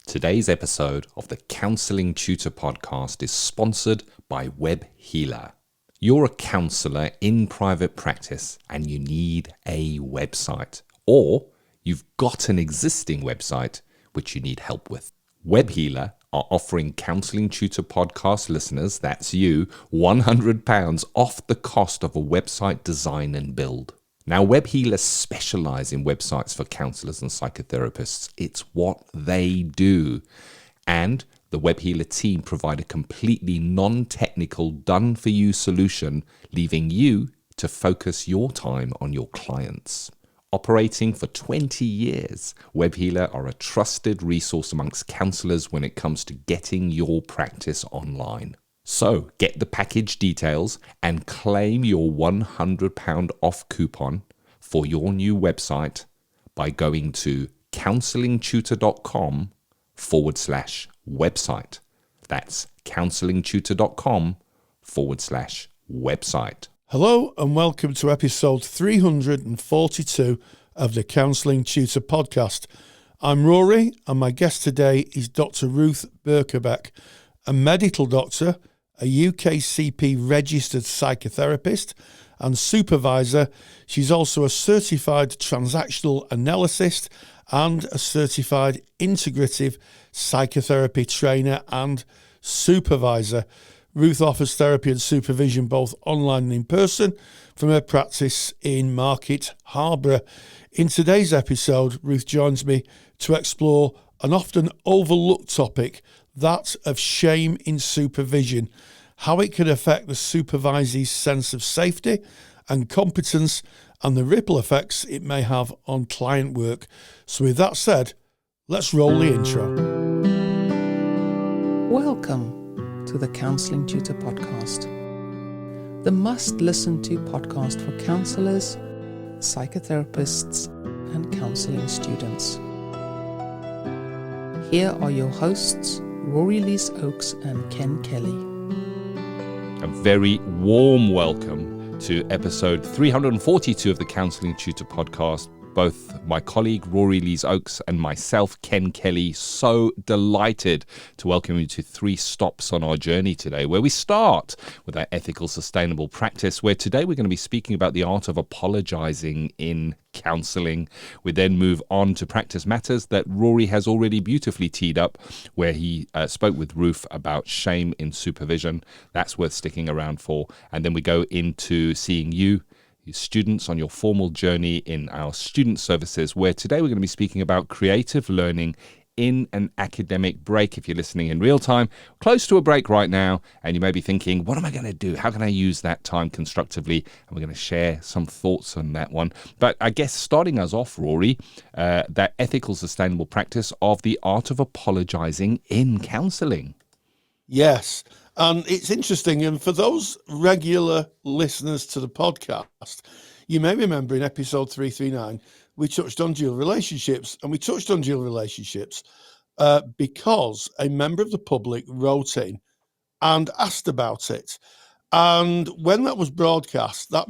Today's episode of the Counselling Tutor Podcast is sponsored by Web Healer. You're a counsellor in private practice and you need a website, or you've got an existing website which you need help with. Web Healer are offering Counselling Tutor Podcast listeners, that's you, £100 off the cost of a website design and build. Now, Web Healers specialise in websites for counsellors and psychotherapists. It's what they do. And the Web Healer team provide a completely non-technical, done-for-you solution, leaving you to focus your time on your clients. Operating for 20 years, Web Healer are a trusted resource amongst counsellors when it comes to getting your practice online. So get the package details and claim your £100 off coupon for your new website by going to counsellingtutor.com/website. That's counsellingtutor.com/website. Hello and welcome to episode 342 of the Counselling Tutor Podcast. I'm Rory and my guest today is Dr. Ruth Birkbeck, a medical doctor, a UKCP registered psychotherapist and supervisor. She's also a certified transactional analyst and a certified integrative psychotherapy trainer and supervisor. Ruth offers therapy and supervision both online and in person from her practice in Market Harborough. In today's episode, Ruth joins me to explore an often overlooked topic, that of shame in supervision, how it can affect the supervisee's sense of safety and competence, and the ripple effects it may have on client work. So with that said, let's roll the intro. Welcome to the Counselling Tutor Podcast, the must-listen-to podcast for counsellors, psychotherapists, and counselling students. Here are your hosts, Rory Oakes and Ken Kelly. A very warm welcome to episode 342 of the Counselling Tutor Podcast. Both my colleague Rory Oakes and myself, Ken Kelly, so delighted to welcome you to 3 stops on our journey today, where we start with our ethical, sustainable practice, where today we're going to be speaking about the art of apologising in counselling. We then move on to practice matters that Rory has already beautifully teed up, where he spoke with Ruth about shame in supervision. That's worth sticking around for. And then we go into seeing you, students, on your formal journey in our student services, where today we're going to be speaking about creative learning in an academic break. If you're listening in real time, close to a break right now, and you may be thinking, what am I going to do? How can I use that time constructively? And we're going to share some thoughts on that one. But I guess starting us off, Rory, that ethical, sustainable practice of the art of apologising in counselling. Yes, and it's interesting. And for those regular listeners to the podcast, you may remember in episode 339, we touched on dual relationships. And we touched on dual relationships because a member of the public wrote in and asked about it. And when that was broadcast, that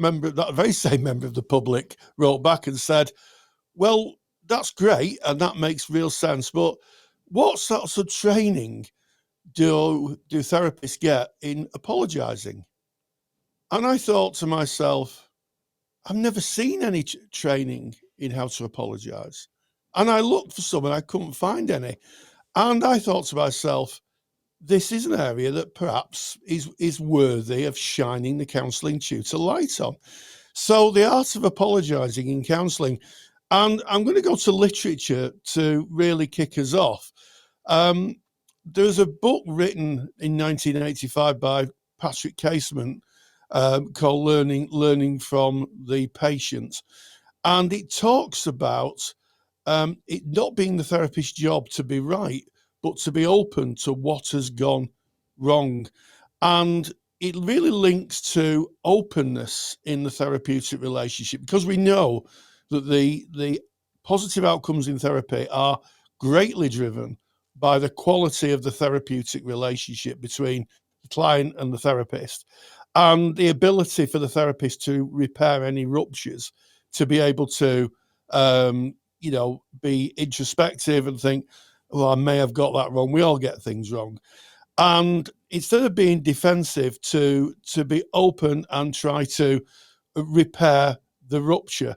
very same member of the public wrote back and said, well, that's great and that makes real sense, but what sorts of training do therapists get in apologising? And I thought to myself, I've never seen any training in how to apologise. And I looked for some and I couldn't find any. And I thought to myself, this is an area that perhaps is worthy of shining the counselling tutor light on. So the art of apologising in counselling, and I'm going to go to literature to really kick us off. There's a book written in 1985 by Patrick Casement called Learning from the Patient. And it talks about it not being the therapist's job to be right, but to be open to what has gone wrong. And it really links to openness in the therapeutic relationship, because we know that the positive outcomes in therapy are greatly driven by the quality of the therapeutic relationship between the client and the therapist, and the ability for the therapist to repair any ruptures, to be able to, be introspective and think, well, I may have got that wrong. We all get things wrong. And instead of being defensive, to be open and try to repair the rupture.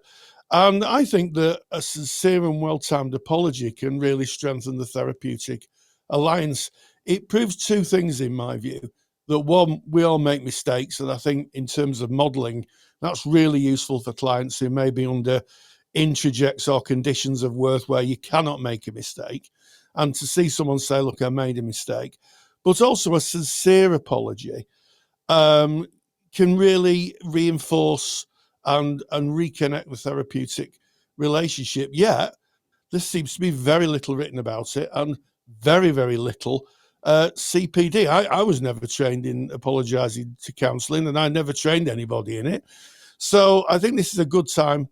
And I think that a sincere and well-timed apology can really strengthen the therapeutic alliance. It proves two things in my view. That one, we all make mistakes, and I think in terms of modelling, that's really useful for clients who may be under introjects or conditions of work where you cannot make a mistake. And to see someone say, look, I made a mistake, but also a sincere apology can really reinforce and reconnect the therapeutic relationship. Yet, there seems to be very little written about it and very, very little CPD. I was never trained in apologising to counselling, and I never trained anybody in it. So I think this is a good time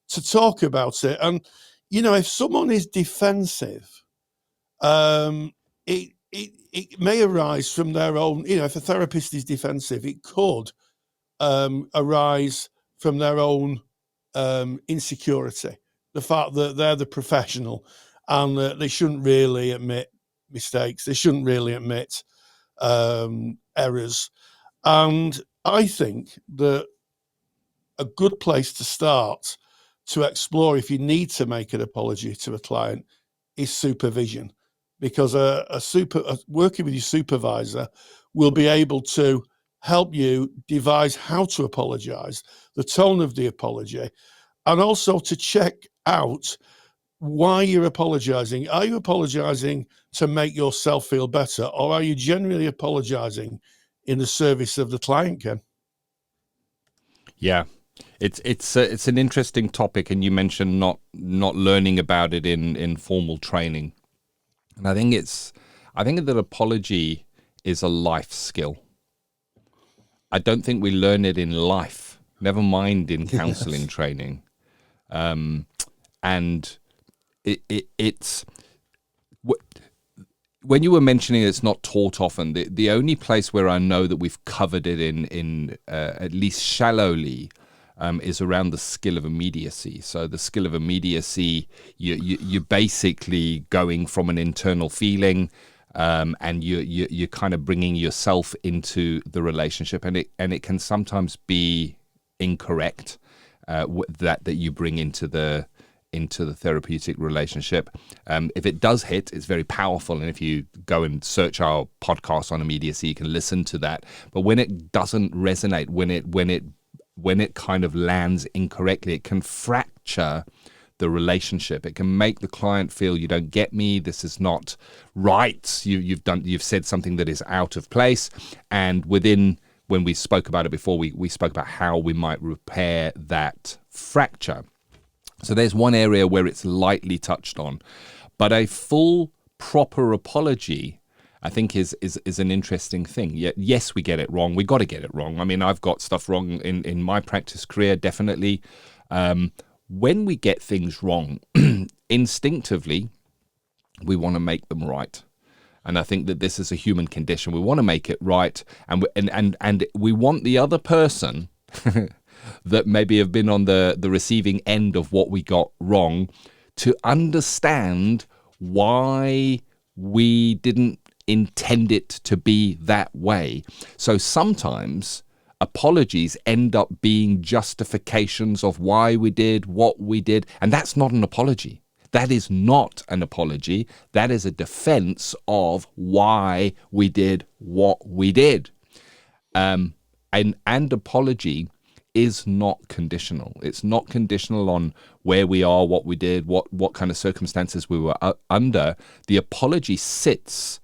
to talk about it. And, you know, if someone is defensive, it may arise from their own, you know, if a therapist is defensive, it could arise from their own insecurity, the fact that they're the professional and that they shouldn't really admit mistakes, they shouldn't really admit errors. And I think that a good place to start to explore if you need to make an apology to a client is supervision, because working with your supervisor will be able to help you devise how to apologise, the tone of the apology, and also to check out why you're apologising. Are you apologising to make yourself feel better, or are you genuinely apologising in the service of the client, Ken? Yeah, it's an interesting topic, and you mentioned not learning about it in formal training, and I think that apology is a life skill. I don't think we learn it in life, never mind in counselling training, and it's when you were mentioning it's not taught often. The only place where I know that we've covered it in at least shallowly is around the skill of immediacy. So the skill of immediacy, you're basically going from an internal feeling, and you're kind of bringing yourself into the relationship, and it can sometimes be incorrect that you bring into the therapeutic relationship. If it does hit, it's very powerful, and if you go and search our podcast on immediacy, you can listen to that. But when it doesn't resonate, when it kind of lands incorrectly, it can fracture the relationship. It can make the client feel, you don't get me, this is not right, you've said something that is out of place. And when we spoke about it before, we spoke about how we might repair that fracture. So there's one area where it's lightly touched on, but a full, proper apology, I think, is an interesting thing. Yes, we get it wrong. We got to get it wrong. I mean, I've got stuff wrong in my practice career, definitely. When we get things wrong, instinctively, we want to make them right. And I think that this is a human condition. We want to make it right, and we want the other person that maybe have been on the receiving end of what we got wrong to understand why we didn't intend it to be that way. So sometimes apologies end up being justifications of why we did what we did, and that's not an apology. That is not an apology. That is a defense of why we did what we did. And apology is not conditional. It's not conditional on where we are, what we did, what kind of circumstances we were under. The apology sits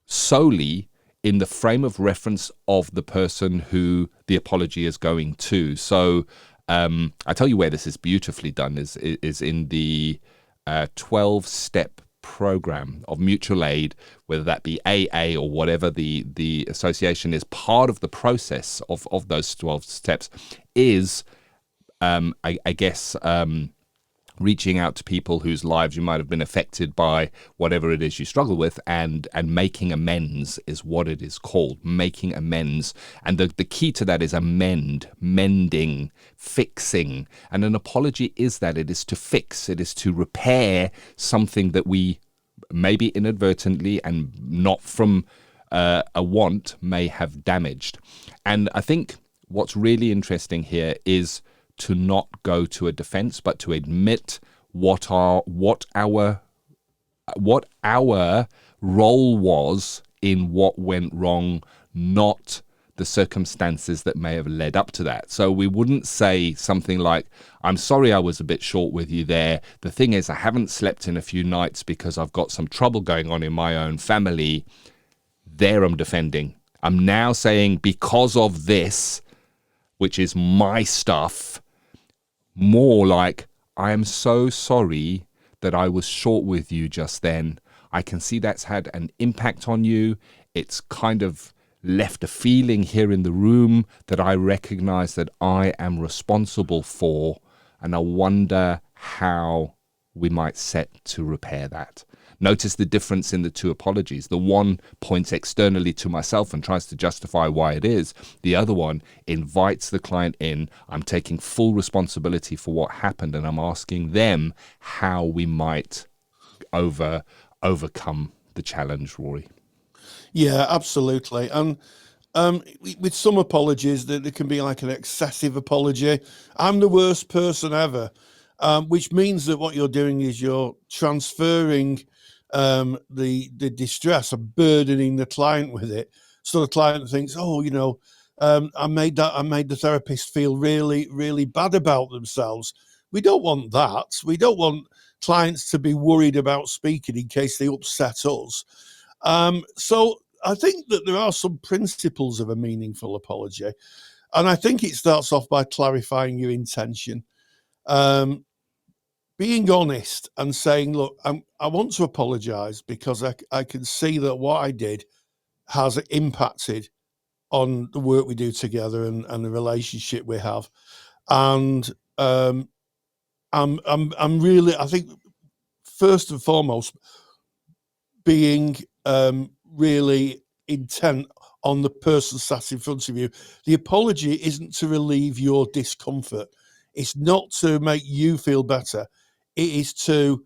solely in the frame of reference of the person who the apology is going to. So I tell you where this is beautifully done is in the 12-step program of mutual aid, whether that be AA or whatever the association is. Part of the process of those 12 steps is, I guess, reaching out to people whose lives you might have been affected by whatever it is you struggle with, and making amends is what it is called, making amends. And the key to that is mending, fixing. And an apology is that. It is to fix, it is to repair something that we maybe inadvertently and not from a want, may have damaged. And I think what's really interesting here is to not go to a defense, but to admit what our role was in what went wrong, not the circumstances that may have led up to that. So we wouldn't say something like, I'm sorry I was a bit short with you there. The thing is, I haven't slept in a few nights because I've got some trouble going on in my own family. There I'm defending. I'm now saying because of this, which is my stuff, more like, I am so sorry that I was short with you just then. I can see that's had an impact on you. It's kind of left a feeling here in the room that I recognize that I am responsible for, and I wonder how we might set to repair that. Notice the difference in the two apologies. The one points externally to myself and tries to justify why it is. The other one invites the client in. I'm taking full responsibility for what happened, and I'm asking them how we might overcome the challenge, Rory. Yeah, absolutely. And with some apologies, there can be like an excessive apology. I'm the worst person ever, which means that what you're doing is you're transferring the distress and burdening the client with it. So the client thinks, oh, I made the therapist feel really, really bad about themselves. We don't want that. We don't want clients to be worried about speaking in case they upset us. So I think that there are some principles of a meaningful apology. And I think it starts off by clarifying your intention. Being honest and saying, look, I want to apologise because I can see that what I did has impacted on the work we do together and the relationship we have. And I'm really, I think, first and foremost, being really intent on the person sat in front of you. The apology isn't to relieve your discomfort. It's not to make you feel better. It is to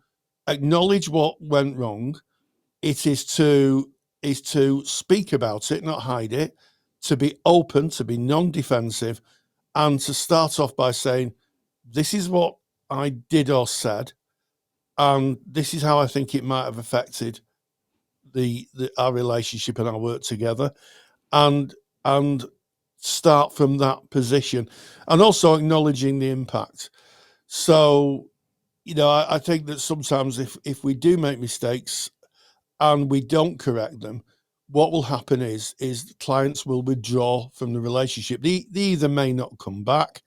acknowledge what went wrong. It is to speak about it, not hide it, to be open, to be non-defensive, and to start off by saying, this is what I did or said, and this is how I think it might have affected our relationship and our work together, and start from that position, and also acknowledging the impact. So, I think that sometimes if we do make mistakes and we don't correct them, what will happen is clients will withdraw from the relationship. They either may not come back,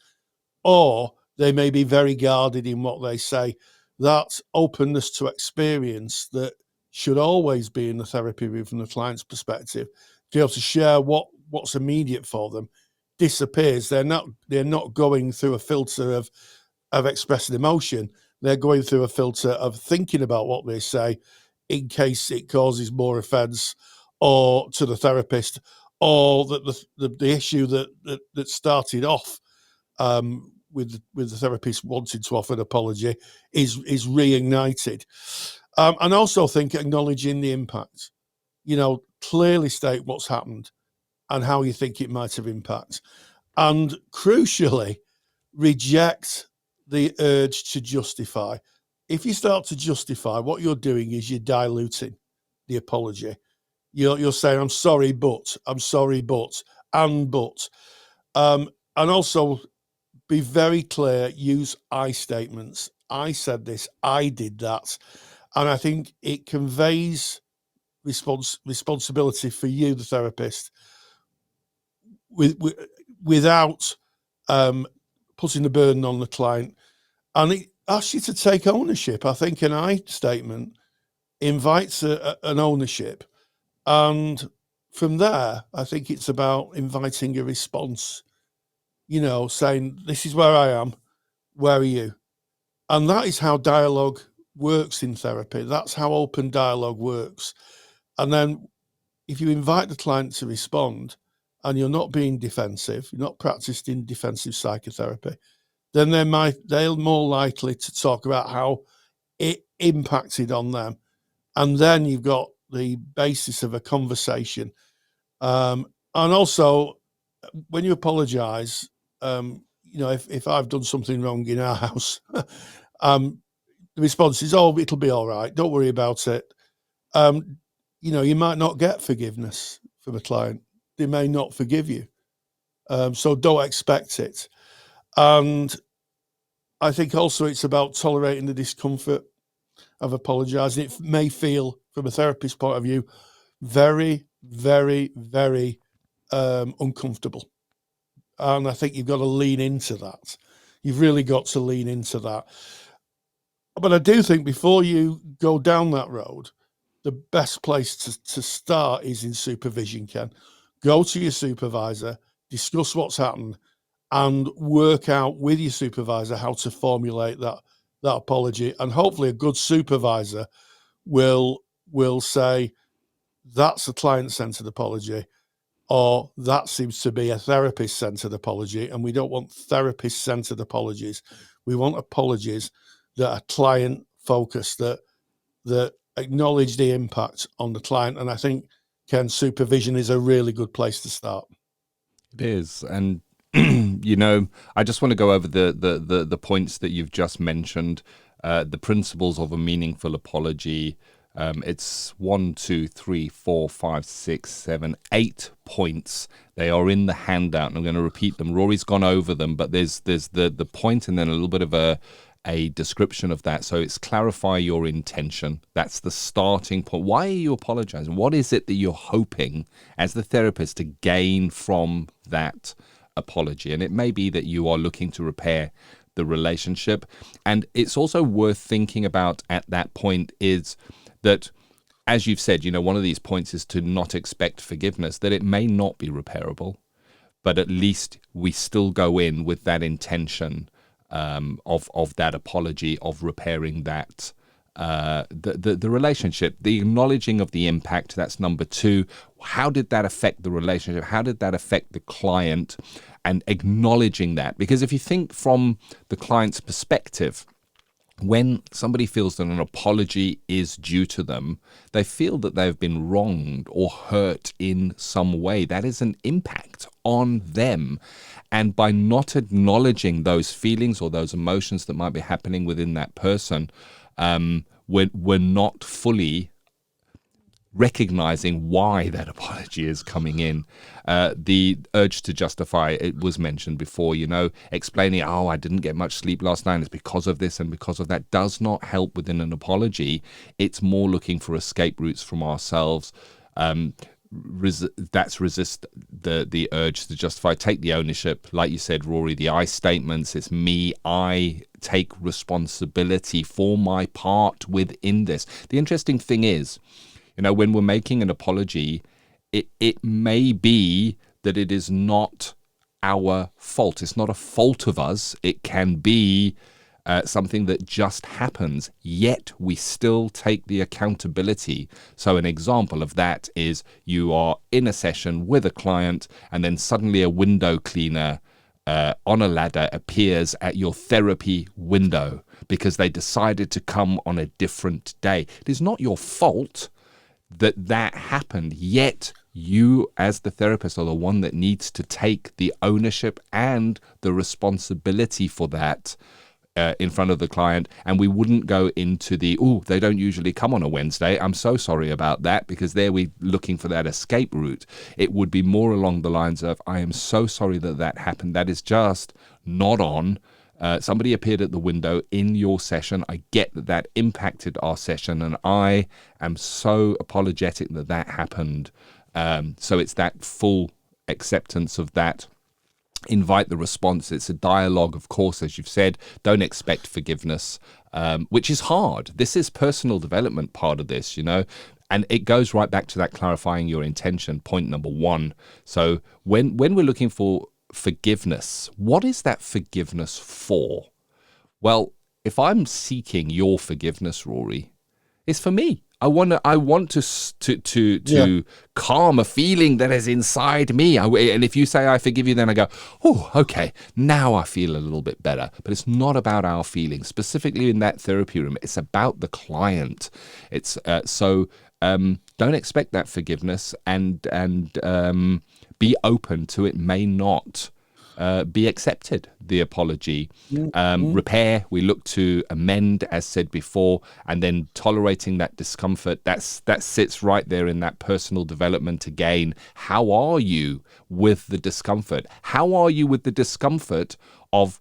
or they may be very guarded in what they say. That openness to experience that should always be in the therapy room from the client's perspective, to be able to share what's immediate for them, disappears. They're not going through a filter of expressing emotion. They're going through a filter of thinking about what they say in case it causes more offence or to the therapist, or that the issue that started off with the therapist wanting to offer an apology is reignited. And also think acknowledging the impact, clearly state what's happened and how you think it might have impact. And crucially, reject the urge to justify. If you start to justify, what you're doing is you're diluting the apology. You're saying, I'm sorry, but, and also be very clear, use I statements. I said this, I did that. And I think it conveys responsibility for you, the therapist, without putting the burden on the client. And it asks you to take ownership. I think an I statement invites an ownership. And from there, I think it's about inviting a response, saying, this is where I am, where are you? And that is how dialogue works in therapy. That's how open dialogue works. And then if you invite the client to respond and you're not being defensive, you're not practicing defensive psychotherapy, then they're more likely to talk about how it impacted on them And then you've got the basis of a conversation. And also, when you apologise, if I've done something wrong in our house, the response is, "Oh, it'll be all right. Don't worry about it." You might not get forgiveness from a client. They may not forgive you. So don't expect it. And I think also it's about tolerating the discomfort of apologising. It may feel, from a therapist's point of view, very, very, very uncomfortable. And I think you've got to lean into that. You've really got to lean into that. But I do think before you go down that road, the best place to start is in supervision, Ken. Go to your supervisor, discuss what's happened, and work out with your supervisor how to formulate that apology. And hopefully a good supervisor will say, that's a client-centered apology, or that seems to be a therapist-centered apology. And we don't want therapist-centered apologies. We want apologies that are client-focused, that acknowledge the impact on the client. And I think, Ken, supervision is a really good place to start. It is. And I just want to go over the points that you've just mentioned, the principles of a meaningful apology. It's 1, 2, 3, 4, 5, 6, 7, 8 points. They are in the handout, and I'm going to repeat them. Rory's gone over them, but there's the point and then a little bit of a description of that. So it's clarify your intention. That's the starting point. Why are you apologizing? What is it that you're hoping as the therapist to gain from that apology? And it may be that you are looking to repair the relationship. And it's also worth thinking about at that point is that, as you've said, one of these points is to not expect forgiveness, that it may not be repairable, but at least we still go in with that intention of that apology, of repairing that the relationship, the acknowledging of the impact. That's number 2. How did that affect the relationship? How did that affect the client? And acknowledging that, because if you think from the client's perspective, when somebody feels that an apology is due to them, they feel that they've been wronged or hurt in some way. That is an impact on them. And by not acknowledging those feelings or those emotions that might be happening within that person, we're not fully recognizing why that apology is coming in. The urge to justify, it was mentioned before, explaining, I didn't get much sleep last night, it's because of this and because of that, does not help within an apology. It's more looking for escape routes from ourselves. That's resist the urge to justify, take the ownership. Like you said, Rory, the I statements, it's me, I take responsibility for my part within this. The interesting thing is, when we're making an apology, it may be that it is not our fault. It's not a fault of us. It can be something that just happens, yet we still take the accountability. So an example of that is you are in a session with a client and then suddenly a window cleaner on a ladder appears at your therapy window because they decided to come on a different day. It is not your fault that happened, yet you as the therapist are the one that needs to take the ownership and the responsibility for that in front of the client. And we wouldn't go into they don't usually come on a Wednesday, I'm so sorry about that, because there we're looking for that escape route. It would be more along the lines of, I am so sorry that happened. That is just not on. Somebody appeared at the window in your session. I get that impacted our session, and I am so apologetic that happened. So it's that full acceptance of that. Invite the response. It's a dialogue, of course, as you've said. Don't expect forgiveness, which is hard. This is personal development part of this, and it goes right back to that clarifying your intention, point number 1. So when we're looking for forgiveness, what is that forgiveness for? Well, if I'm seeking your forgiveness, Rory, it's for me. I want to calm a feeling that is inside me. And if you say I forgive you, then I go, oh, okay, now I feel a little bit better. But it's not about our feelings, specifically in that therapy room. It's about the client. It's don't expect that forgiveness, and be open to it may not be accepted, the apology. Repair, we look to amend, as said before, and then tolerating that discomfort. That sits right there in that personal development again. How are you with the discomfort? How are you with the discomfort of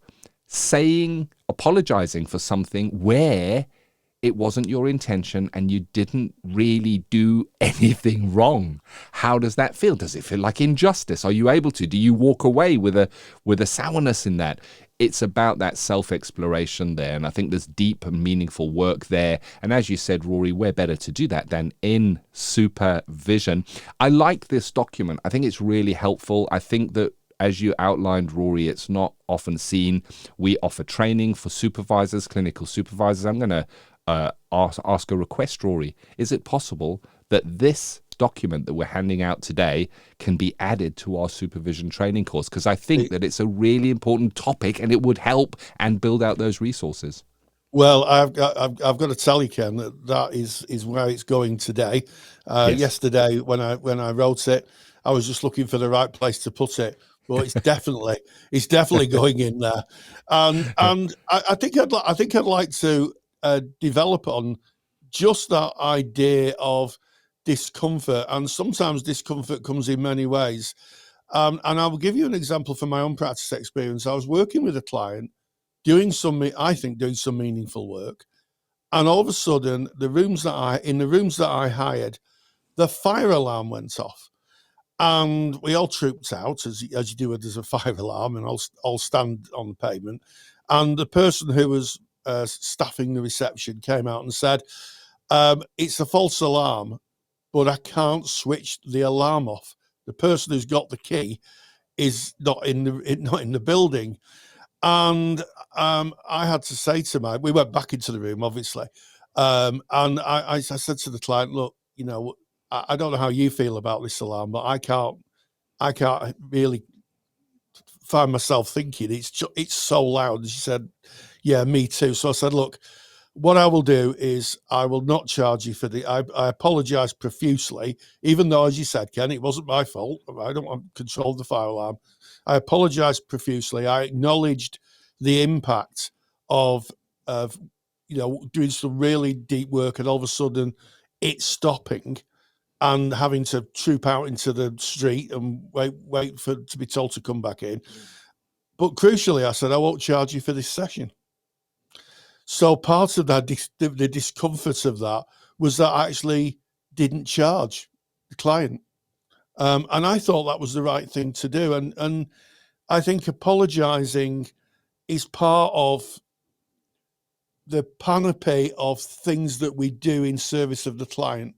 apologizing for something where it wasn't your intention and you didn't really do anything wrong? How does that feel? Does it feel like injustice? Are you able to? Do you walk away with a sourness in that? It's about that self-exploration there, and I think there's deep and meaningful work there. And as you said, Rory, where better to do that than in supervision? I like this document. I think it's really helpful. I think that, as you outlined, Rory, it's not often seen. We offer training for supervisors, clinical supervisors. I'm going to ask a request, Rory. Is it possible that this document that we're handing out today can be added to our supervision training course? Because I think that it's a really important topic and it would help and build out those resources. Well, I've got to tell you, Ken, that is where it's going today. Yes. Yesterday, when I wrote it, I was just looking for the right place to put it. Well, it's definitely going in there, and I think I'd like to develop on just that idea of discomfort, and sometimes discomfort comes in many ways. And I will give you an example from my own practice experience. I was working with a client, doing some meaningful work, and all of a sudden, in the rooms that I hired, the fire alarm went off. And we all trooped out, as you do when there's a fire alarm, and all stand on the pavement. And the person who was staffing the reception came out and said, it's a false alarm, but I can't switch the alarm off. The person who's got the key is not in the building. And I had to say to we went back into the room, obviously. And I said to the client, look, I don't know how you feel about this alarm, but I can't really find myself thinking it's so loud. And she said, yeah, me too. So I said, look, what I will do is I will not charge you for I apologize profusely, even though, as you said, Ken, it wasn't my fault. I don't want to control the fire alarm. I apologize profusely. I acknowledged the impact of doing some really deep work, and all of a sudden it's stopping, and having to troop out into the street and wait to be told to come back in. But crucially, I said, I won't charge you for this session. So part of that, the discomfort of that was that I actually didn't charge the client. And I thought that was the right thing to do. And I think apologizing is part of the panoply of things that we do in service of the client.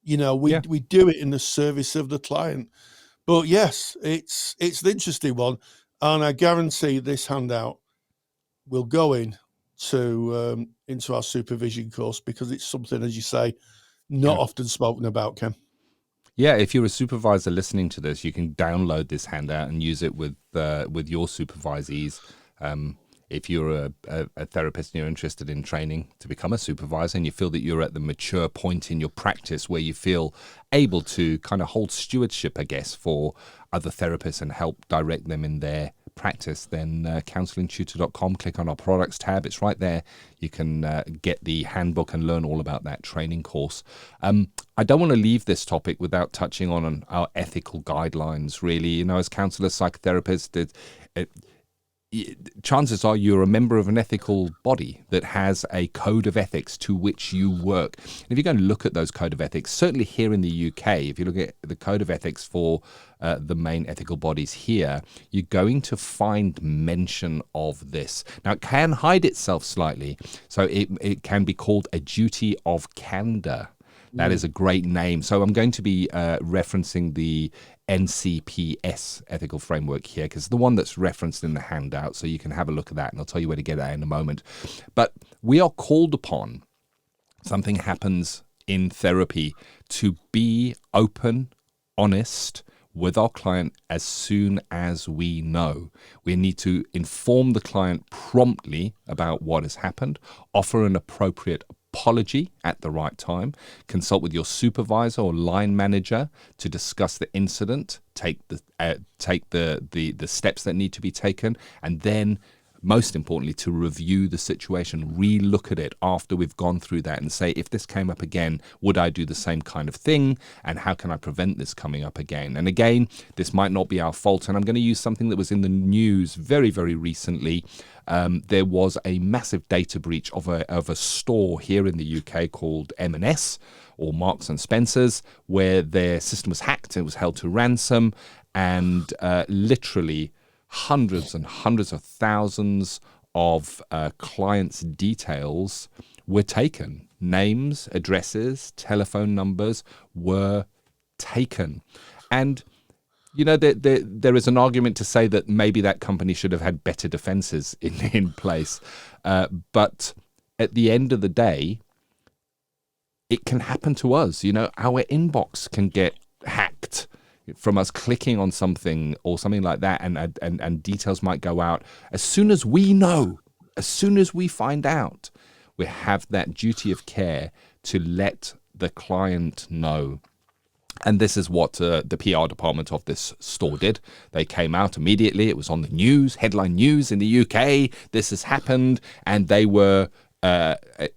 We do it in the service of the client. But yes, it's an interesting one, and I guarantee this handout will go into our supervision course, because it's something, as you say, not often spoken about, Ken. Yeah, if you're a supervisor listening to this, you can download this handout and use it with your supervisees. If you're a therapist and you're interested in training to become a supervisor, and you feel that you're at the mature point in your practice where you feel able to kind of hold stewardship, I guess, for other therapists and help direct them in their practice, then counsellingtutor.com, click on our products tab. It's right there. You can get the handbook and learn all about that training course. I don't want to leave this topic without touching on our ethical guidelines, really. As counsellors, psychotherapists, chances are you're a member of an ethical body that has a code of ethics to which you work. And if you're going to look at those code of ethics, certainly here in the UK, if you look at the code of ethics for the main ethical bodies here, you're going to find mention of this. Now, it can hide itself slightly, so it can be called a duty of candor. That is a great name. So I'm going to be referencing the NCPS ethical framework here, because the one that's referenced in the handout, so you can have a look at that, and I'll tell you where to get that in a moment. But we are called upon, something happens in therapy to be open, honest with our client as soon as we know. We need to inform the client promptly about what has happened, offer an appropriate apology at the right time, consult with your supervisor or line manager to discuss the incident, take the steps that need to be taken, and then most importantly, to review the situation, re-look at it after we've gone through that and say, if this came up again, would I do the same kind of thing? And how can I prevent this coming up again? And again, this might not be our fault. And I'm going to use something that was in the news very, very recently. There was a massive data breach of a store here in the UK called M&S or Marks and Spencer's, where their system was hacked and it was held to ransom, and literally hundreds and hundreds of thousands of clients' details were taken. Names, addresses, telephone numbers were taken. And, you know, there is an argument to say that maybe that company should have had better defenses in place. But at the end of the day, it can happen to us. You know, our inbox can get hacked from us clicking on something or something like that, and details might go out. As soon as we know, as soon as we find out, we have that duty of care to let the client know. And this is what the PR department of this store did. They came out immediately. It was on the news, headline news in the UK. This has happened, and they were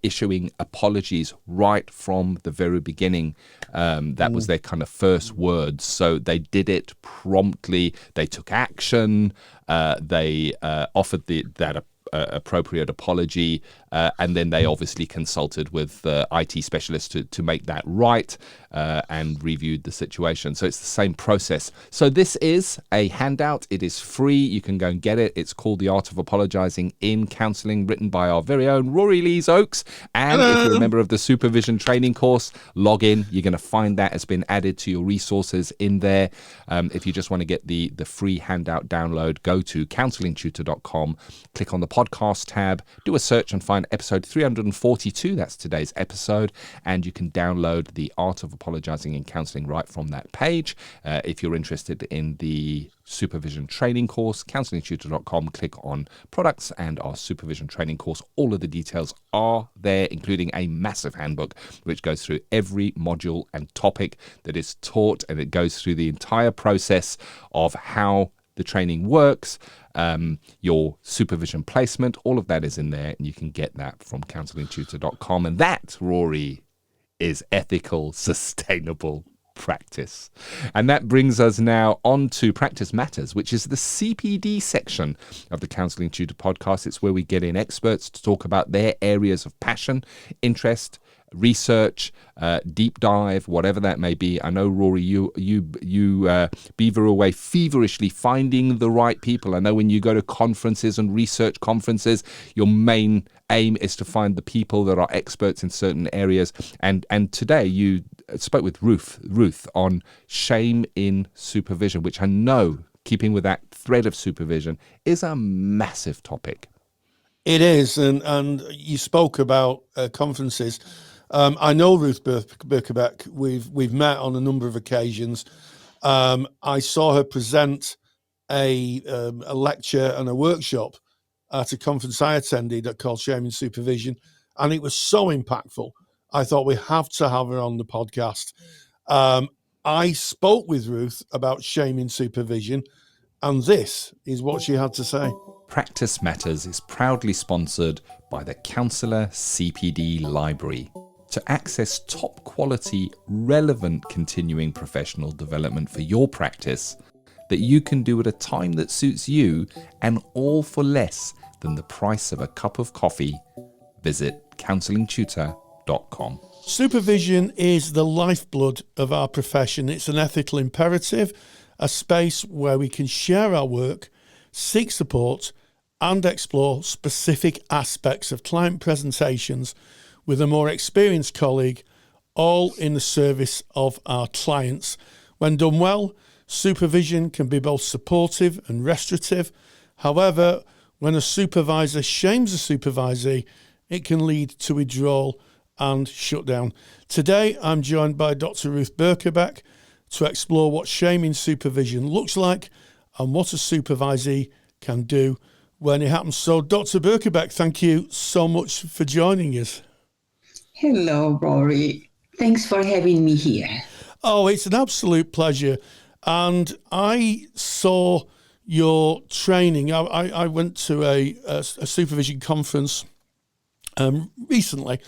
issuing apologies right from the very beginning. That was their kind of first words. So they did it promptly. They took action. They offered that appropriate apology, and then they obviously consulted with IT specialists to make that right, and reviewed the situation. So it's the same process. So this is a handout. It is free. You can go and get it. It's called The Art of Apologising in Counselling, written by our very own Rory Oakes. And if you're a member of the Supervision training course, log in. You're going to find that has been added to your resources in there. If you just want to get the free handout download, go to counsellingtutor.com, click on the podcast tab, do a search and find episode 342. That's today's episode, and you can download The Art of Apologising in Counselling right from that page. If you're interested in the Supervision training course, counsellingtutor.com, click on products and our Supervision training course. All of the details are there, including a massive handbook which goes through every module and topic that is taught, and it goes through the entire process of how the training works, your supervision placement. All of that is in there, and you can get that from counsellingtutor.com. And that, Rory, is ethical, sustainable practice. And that brings us now on to Practice Matters, which is the CPD section of the Counselling Tutor podcast. It's where we get in experts to talk about their areas of passion, interest, research, deep dive, whatever that may be. I know, Rory, you beaver away feverishly finding the right people. I know when you go to conferences and research conferences, your main aim is to find the people that are experts in certain areas. And today you spoke with Ruth on shame in supervision, which I know, keeping with that thread of supervision, is a massive topic. It is, and you spoke about conferences. I know Ruth Birkbeck. We've met on a number of occasions. I saw her present a lecture and a workshop at a conference I attended called Shame in Supervision, and it was so impactful. I thought we have to have her on the podcast. I spoke with Ruth about shame in supervision, and this is what she had to say. Practice Matters is proudly sponsored by the Counsellor CPD Library. To access top quality, relevant continuing professional development for your practice that you can do at a time that suits you, and all for less than the price of a cup of coffee, visit counsellingtutor.com. Supervision is the lifeblood of our profession. It's an ethical imperative, a space where we can share our work, seek support, and explore specific aspects of client presentations with a more experienced colleague, all in the service of our clients. When done well, supervision can be both supportive and restorative. However, when a supervisor shames a supervisee, it can lead to withdrawal and shut down. Today, I'm joined by Dr. Ruth Birkbeck to explore what shame in supervision looks like and what a supervisee can do when it happens. So, Dr. Birkbeck, thank you so much for joining us. Hello, Rory. Thanks for having me here. Oh, it's an absolute pleasure. And I saw your training. I went to a supervision conference recently,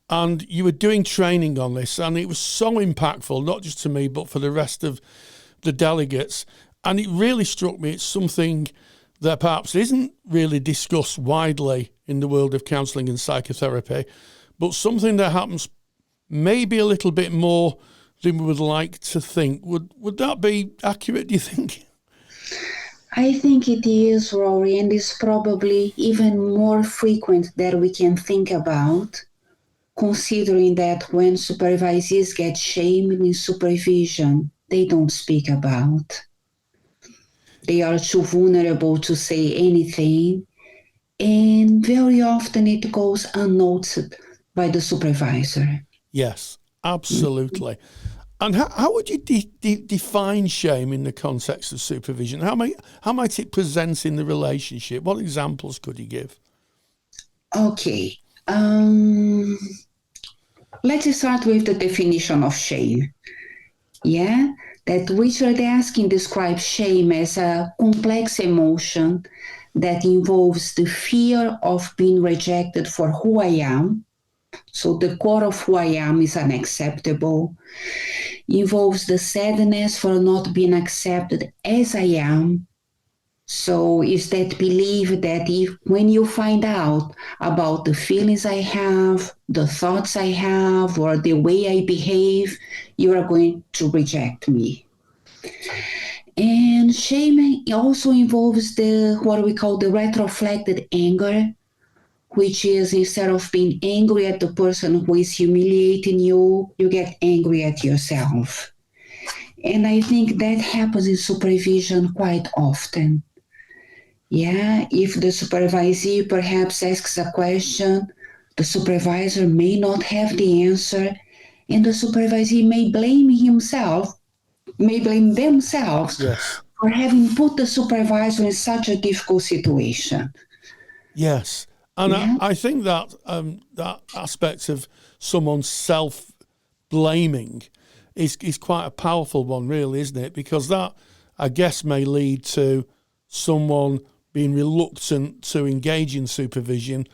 and you were doing training on this, and it was so impactful, not just to me, but for the rest of the delegates. And it really struck me. It's something that perhaps isn't really discussed widely in the world of counselling and psychotherapy, but something that happens maybe a little bit more than we would like to think. Would that be accurate, do you think? I think it is, Rory, and it's probably even more frequent than we can think about, considering that when supervisees get shamed in supervision, they don't speak about. They are too vulnerable to say anything, and very often it goes unnoticed by the supervisor. Yes, absolutely. And how would you define shame in the context of supervision? How might it present in the relationship? What examples could you give? Okay. Let's start with the definition of shame. Yeah, that Richard Askin describes shame as a complex emotion that involves the fear of being rejected for who I am. So the core of who I am is unacceptable. Involves the sadness for not being accepted as I am. So it's that belief that when you find out about the feelings I have, the thoughts I have, or the way I behave, you are going to reject me. And shame also involves what we call the retroflected anger, which is instead of being angry at the person who is humiliating you, you get angry at yourself. And I think that happens in supervision quite often. Yeah, if the supervisee perhaps asks a question, the supervisor may not have the answer, and the supervisee may blame themselves Yes. for having put the supervisor in such a difficult situation. Yes. And Yeah. I think that that aspect of someone's self-blaming is quite a powerful one, really, isn't it? Because that, I guess, may lead to someone being reluctant to engage in supervision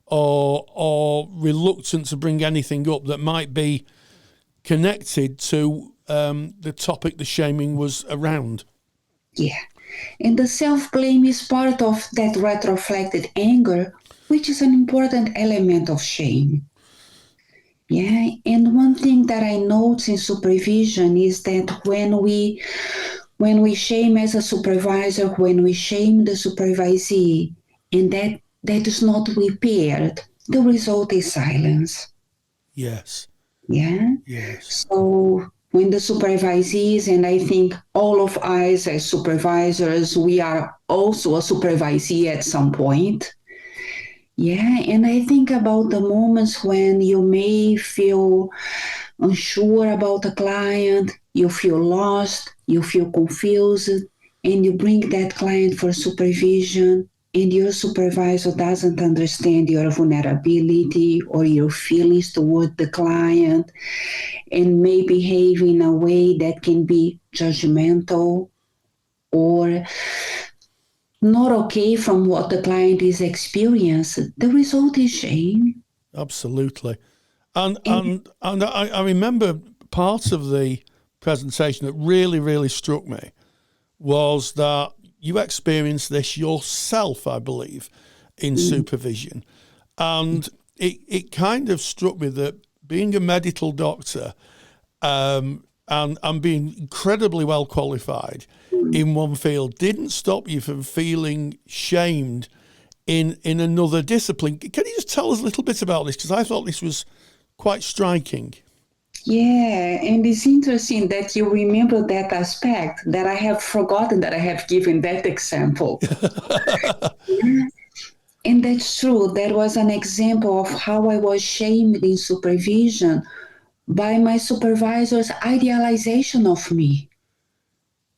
or reluctant to bring anything up that might be connected to the topic the shaming was around. Yeah. And the self-blame is part of that retroflected anger, which is an important element of shame. Yeah, and one thing that I notice in supervision is that when we shame as a supervisor, when we shame the supervisee, and that is not repaired, the result is silence. Yes. Yeah. Yes. So when the supervisees, and I think all of us as supervisors, we are also a supervisee at some point. Yeah, and I think about the moments when you may feel unsure about a client, you feel lost, you feel confused, and you bring that client for supervision, and your supervisor doesn't understand your vulnerability or your feelings toward the client, and may behave in a way that can be judgmental or not okay from what the client is experiencing. The result is shame. Absolutely. And I remember part of the presentation that really, really struck me was that you experienced this yourself, I believe, in supervision. And it kind of struck me that being a medical doctor and being incredibly well qualified in one field didn't stop you from feeling shamed in another discipline. Can you just tell us a little bit about this? Because I thought this was quite striking. Yeah, and it's interesting that you remember that aspect, that I have forgotten that I have given that example. And that's true. That was an example of how I was shamed in supervision by my supervisor's idealization of me.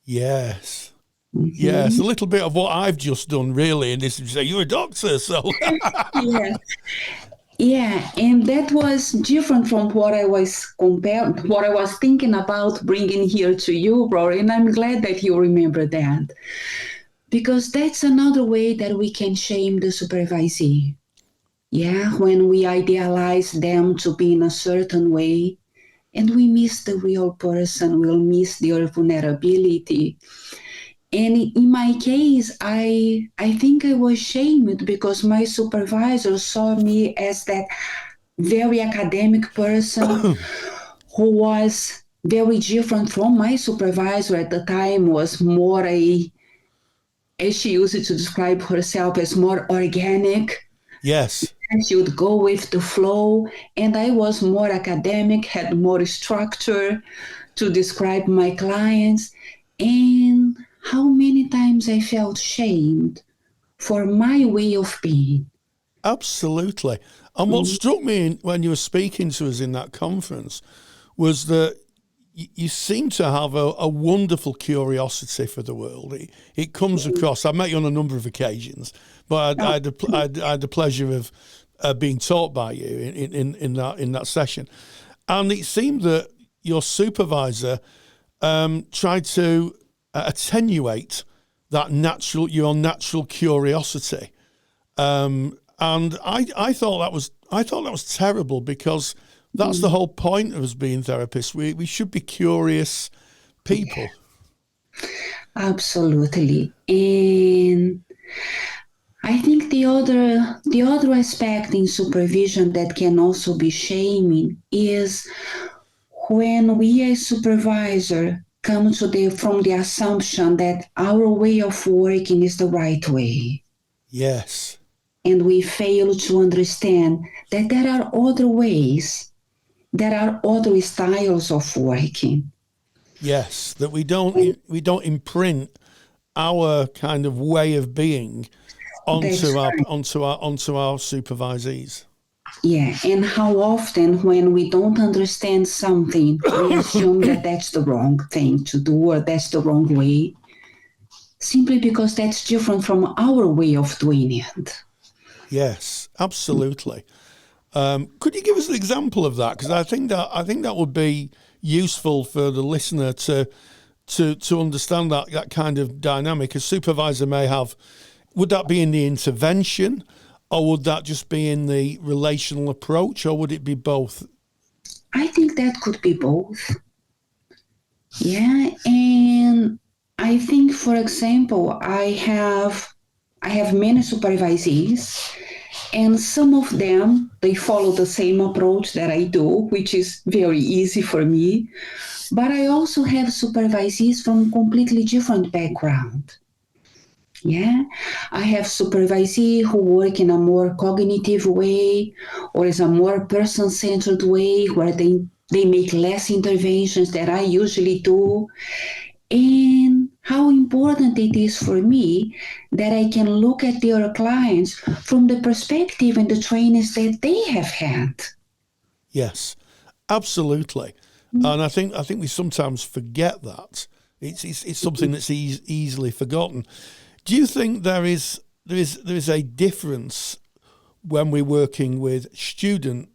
Yes. Yes, a little bit of what I've just done, really, and this is say you're a doctor, so Yeah. Yeah, and that was different from what I was thinking about bringing here to you, Rory, and I'm glad that you remember that. Because that's another way that we can shame the supervisee. Yeah, when we idealize them to be in a certain way, and we miss the real person, we'll miss their vulnerability. And in my case, I think I was shamed because my supervisor saw me as that very academic person who was very different from my supervisor at the time, was more as she used to describe herself, as more organic. yes. And she would go with the flow, and I was more academic, had more structure to describe my clients. And how many times I felt shamed for my way of being. Absolutely. And what struck me when you were speaking to us in that conference was that you seem to have a wonderful curiosity for the world. It comes across. I met you on a number of occasions, but I had the pleasure of being taught by you in that session, and it seemed that your supervisor tried to attenuate your natural curiosity, and I thought that was terrible, because that's the whole point of us being therapists. We should be curious people. Absolutely. And I think the other aspect in supervision that can also be shaming is when we as supervisor come from the assumption that our way of working is the right way. Yes. And we fail to understand that there are other ways, there are other styles of working. Yes, that we don't imprint our kind of way of being onto our supervisees. Yeah, and how often when we don't understand something, we assume that that's the wrong thing to do, or that's the wrong way, simply because that's different from our way of doing it. Yes, absolutely. Could you give us an example of that? Because I think that would be useful for the listener to understand that kind of dynamic. A supervisor may have. Would that be in the intervention, or would that just be in the relational approach, or would it be both? I think that could be both. Yeah, and I think, for example, I have many supervisees, and some of them, they follow the same approach that I do, which is very easy for me. But I also have supervisees from completely different background. Yeah, I have supervisees who work in a more cognitive way, or is a more person-centered way, where they make less interventions than I usually do. And how important it is for me that I can look at their clients from the perspective and the trainings that they have had. Yes, absolutely. And I think we sometimes forget that. It's something that's easily forgotten. Do you think there is a difference when we're working with student,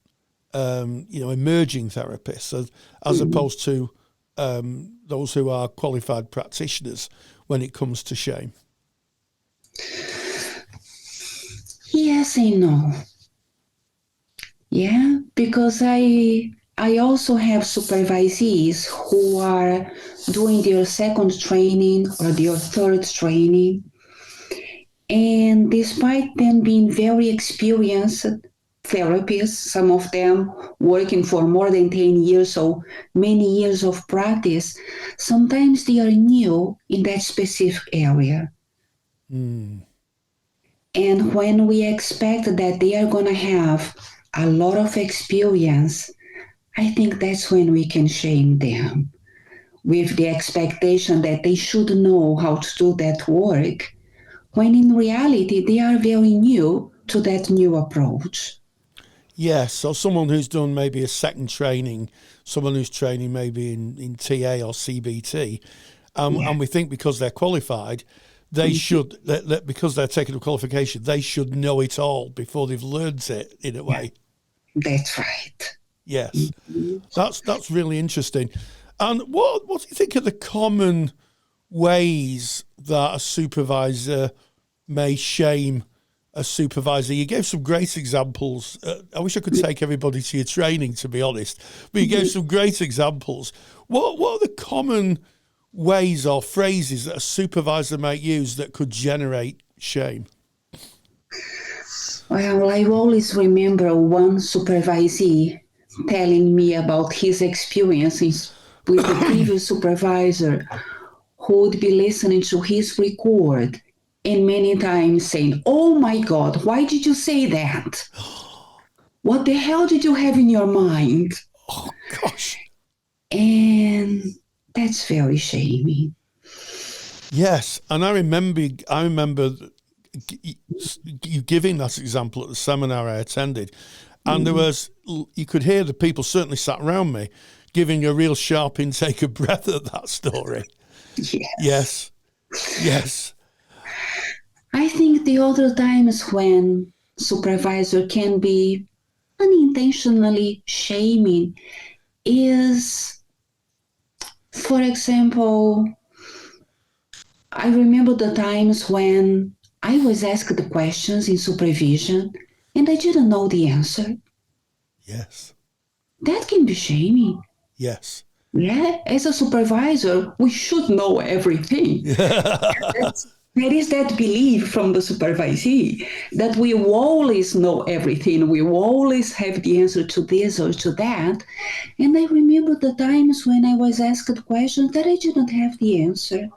emerging therapists, as opposed to those who are qualified practitioners when it comes to shame? Yes and no. Yeah, because I also have supervisees who are doing their second training or their third training. And despite them being very experienced therapists, some of them working for more than 10 years, so many years of practice, sometimes they are new in that specific area. And when we expect that they are going to have a lot of experience, I think that's when we can shame them with the expectation that they should know how to do that work, when in reality they are very new to that new approach. Yes, so someone who's done maybe a second training, someone who's training maybe in TA or CBT, and we think because they're qualified, they should, because they're taking a qualification, they should know it all before they've learned it in a way. That's right. Yes, that's really interesting. And what do you think are the common ways that a supervisor may shame a supervisor? You gave some great examples. I wish I could take everybody to your training, to be honest, but you gave some great examples. What are the common ways or phrases that a supervisor might use that could generate shame? Well, I always remember one supervisee telling me about his experiences with the previous supervisor who would be listening to his record and many times saying, "Oh my God, why did you say that? What the hell did you have in your mind?" Oh, gosh. And that's very shaming. Yes, and I remember you giving that example at the seminar I attended, and you could hear the people certainly sat around me giving a real sharp intake of breath at that story. Yes. I think the other times when supervisor can be unintentionally shaming is, for example, I remember the times when I was asked the questions in supervision and I didn't know the answer. Yes. That can be shaming. Yes. Yeah, as a supervisor, we should know everything. There is that belief from the supervisee that we always know everything. We always have the answer to this or to that. And I remember the times when I was asked questions that I didn't have the answer.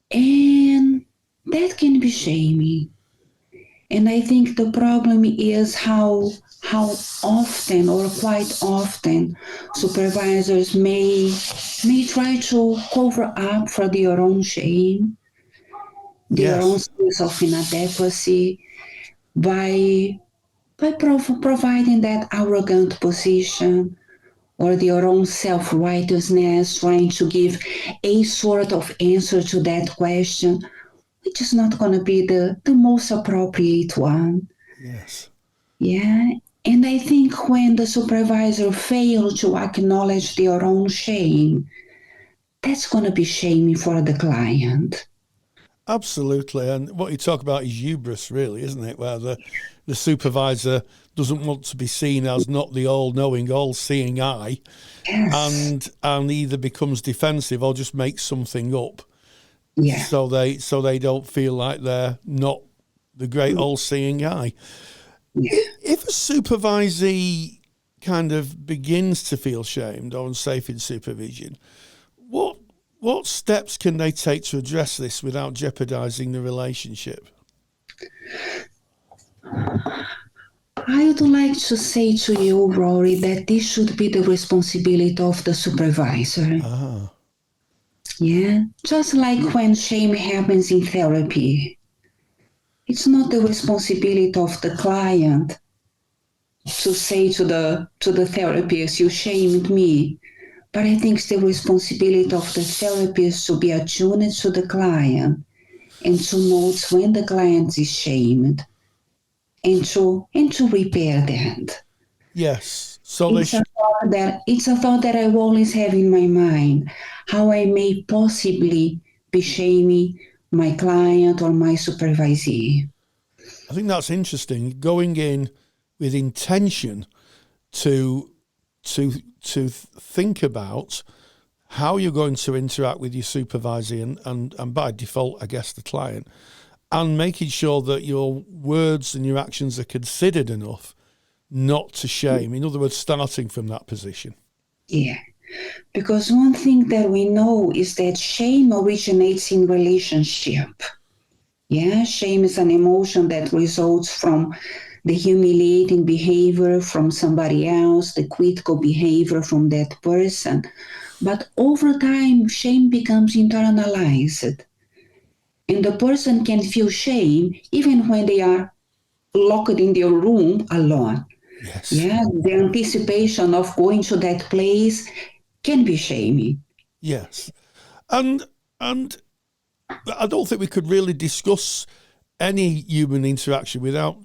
And that can be shaming. And I think the problem is how often or quite often supervisors may try to cover up for their own shame, their own sense of inadequacy by providing that arrogant position or their own self-righteousness, trying to give a sort of answer to that question, which is not going to be the most appropriate one. Yes. Yeah. And I think when the supervisor fails to acknowledge their own shame, that's going to be shaming for the client. Absolutely. And what you talk about is hubris, really, isn't it? Where the supervisor doesn't want to be seen as not the all-knowing, all-seeing eye, Yes. and either becomes defensive or just makes something up. Yeah. So they don't feel like they're not the great all-seeing eye. Yeah. If a supervisee kind of begins to feel shamed or unsafe in supervision, what steps can they take to address this without jeopardizing the relationship? I would like to say to you, Rory, that this should be the responsibility of the supervisor. Yeah, just like when shame happens in therapy. It's not the responsibility of the client to say to the therapist, "You shamed me." But I think it's the responsibility of the therapist to be attuned to the client and to note when the client is shamed and to repair that. Yes. So it's a thought that I always have in my mind, how I may possibly be shaming my client or my supervisee. I think that's interesting. Going in with intention to think about how you're going to interact with your supervisor and by default, I guess, the client, and making sure that your words and your actions are considered enough not to shame. In other words, starting from that position. Yeah, because one thing that we know is that shame originates in relationship. Yeah, shame is an emotion that results from the humiliating behavior from somebody else, the critical behavior from that person. But over time, shame becomes internalized. And the person can feel shame even when they are locked in their room alone. Yes. Yeah, the anticipation of going to that place can be shaming. Yes. And I don't think we could really discuss any human interaction without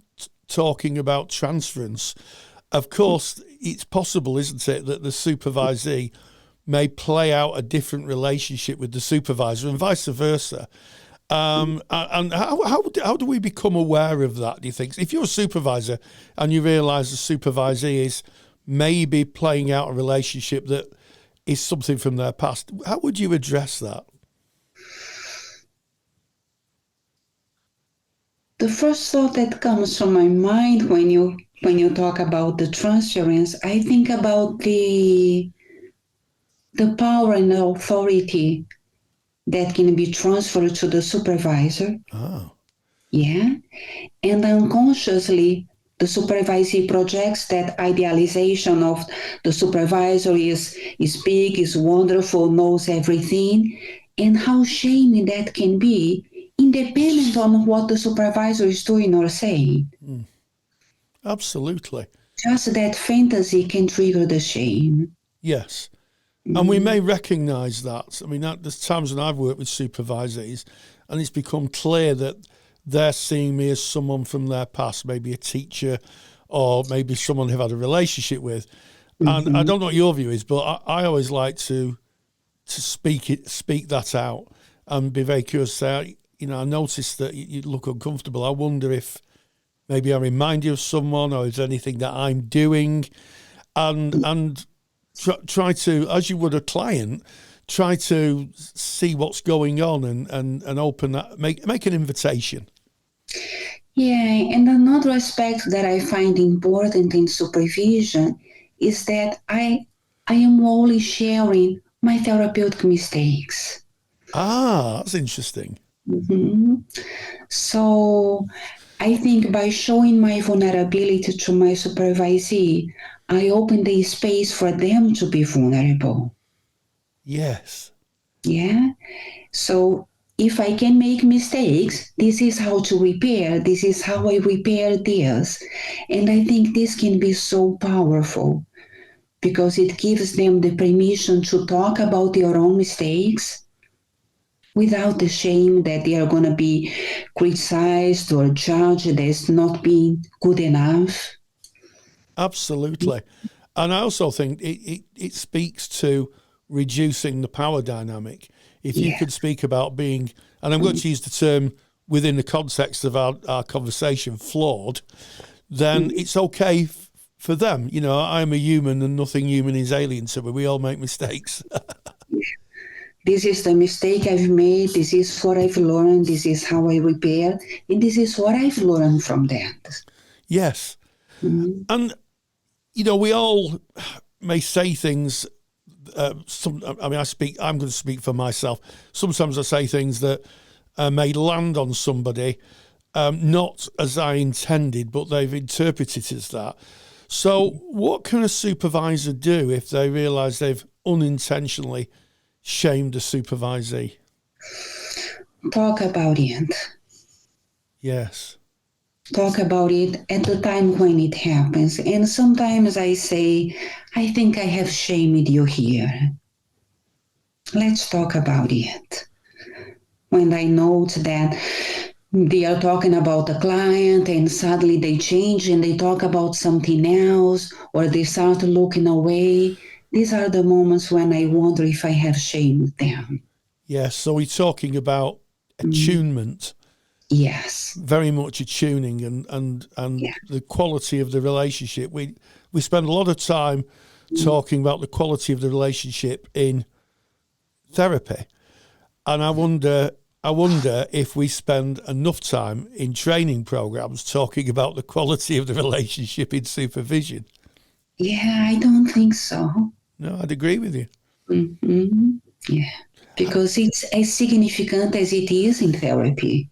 talking about transference. Of course, it's possible, isn't it, that the supervisee may play out a different relationship with the supervisor and vice versa. And how do we become aware of that, do you think? If you're a supervisor and you realise the supervisee is maybe playing out a relationship that is something from their past, how would you address that? The first thought that comes to my mind when you talk about the transference, I think about the power and authority that can be transferred to the supervisor. Oh. Yeah. And unconsciously, the supervisee projects that idealization of the supervisor is big, is wonderful, knows everything, and how shaming that can be, independent on what the supervisor is doing or saying. Absolutely. Just that fantasy can trigger the shame. Yes. And we may recognise that. I mean, there's times when I've worked with supervisees and it's become clear that they're seeing me as someone from their past, maybe a teacher or maybe someone they've had a relationship with. And I don't know what your view is, but I always like to speak that out and be very curious. Say, I noticed that you look uncomfortable. I wonder if maybe I remind you of someone, or is there anything that I'm doing? And try to, as you would a client, try to see what's going on and open that, make an invitation. Yeah, and another aspect that I find important in supervision is that I am only sharing my therapeutic mistakes. Ah, that's interesting. Mm-hmm. So I think by showing my vulnerability to my supervisee, I open the space for them to be vulnerable. Yes. Yeah. So if I can make mistakes, this is how to repair. This is how I repair this. And I think this can be so powerful because it gives them the permission to talk about their own mistakes without the shame that they are going to be criticized or judged as not being good enough. Absolutely. And I also think it speaks to reducing the power dynamic. If you could speak about being, and I'm going to use the term within the context of our conversation, flawed, then it's okay for them. I'm a human and nothing human is alien to me. We all make mistakes. This is the mistake I've made. This is what I've learned. This is how I repair. And this is what I've learned from that. Yes. Mm-hmm. And, we all may say things. I'm going to speak for myself. Sometimes I say things that may land on somebody, not as I intended, but they've interpreted it as that. So what can a supervisor do if they realise they've unintentionally shamed a supervisee? Talk about it. Yes. Talk about it at the time when it happens. And sometimes I say, I think I have shamed you here. Let's talk about it. When I note that they are talking about the client and suddenly they change and they talk about something else or they start looking away, these are the moments when I wonder if I have shamed them. Yes, so we're talking about attunement. Yes. Very much attuning and the quality of the relationship. We spend a lot of time talking about the quality of the relationship in therapy. And I wonder if we spend enough time in training programs talking about the quality of the relationship in supervision. Yeah, I don't think so. No, I'd agree with you. Mm-hmm. Yeah, because it's as significant as it is in therapy.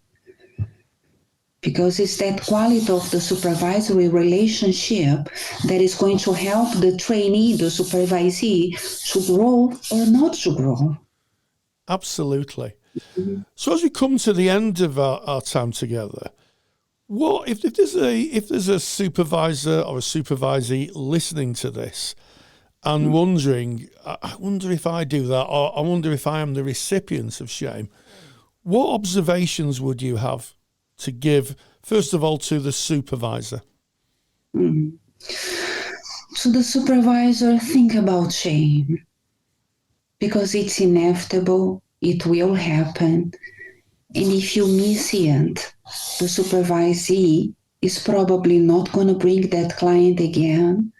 Because it's that quality of the supervisory relationship that is going to help the trainee, the supervisee, to grow or not to grow. Absolutely. So as we come to the end of our time together, what if there's a supervisor or a supervisee listening to this and wondering, I wonder if I do that, or I wonder if I am the recipient of shame, what observations would you have to give, first of all, to the supervisor? To the supervisor, think about shame, because it's inevitable, it will happen. And if you miss it, the supervisee is probably not going to bring that client again,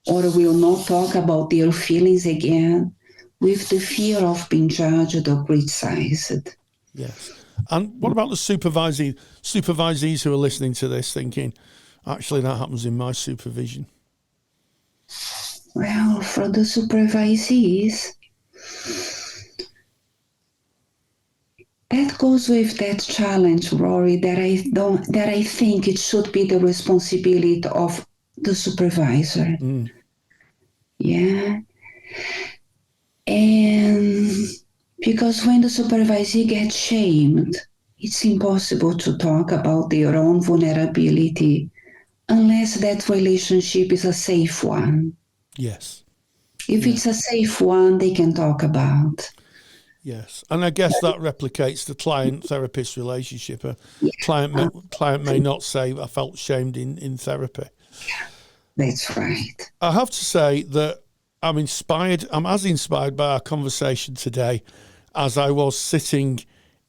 or will not talk about their feelings again with the fear of being judged or criticized. Yes. And what about the supervisees who are listening to this thinking, actually, that happens in my supervision? Well, for the supervisees, that goes with that challenge, Rory, that I think it should be the responsibility of the supervisor. Yeah. And because when the supervisee gets shamed, it's impossible to talk about their own vulnerability unless that relationship is a safe one. Yes. If it's a safe one, they can talk about. Yes, and I guess that replicates the client-therapist relationship. A client may not say, I felt shamed in therapy. That's right. I have to say that I'm as inspired by our conversation today as I was sitting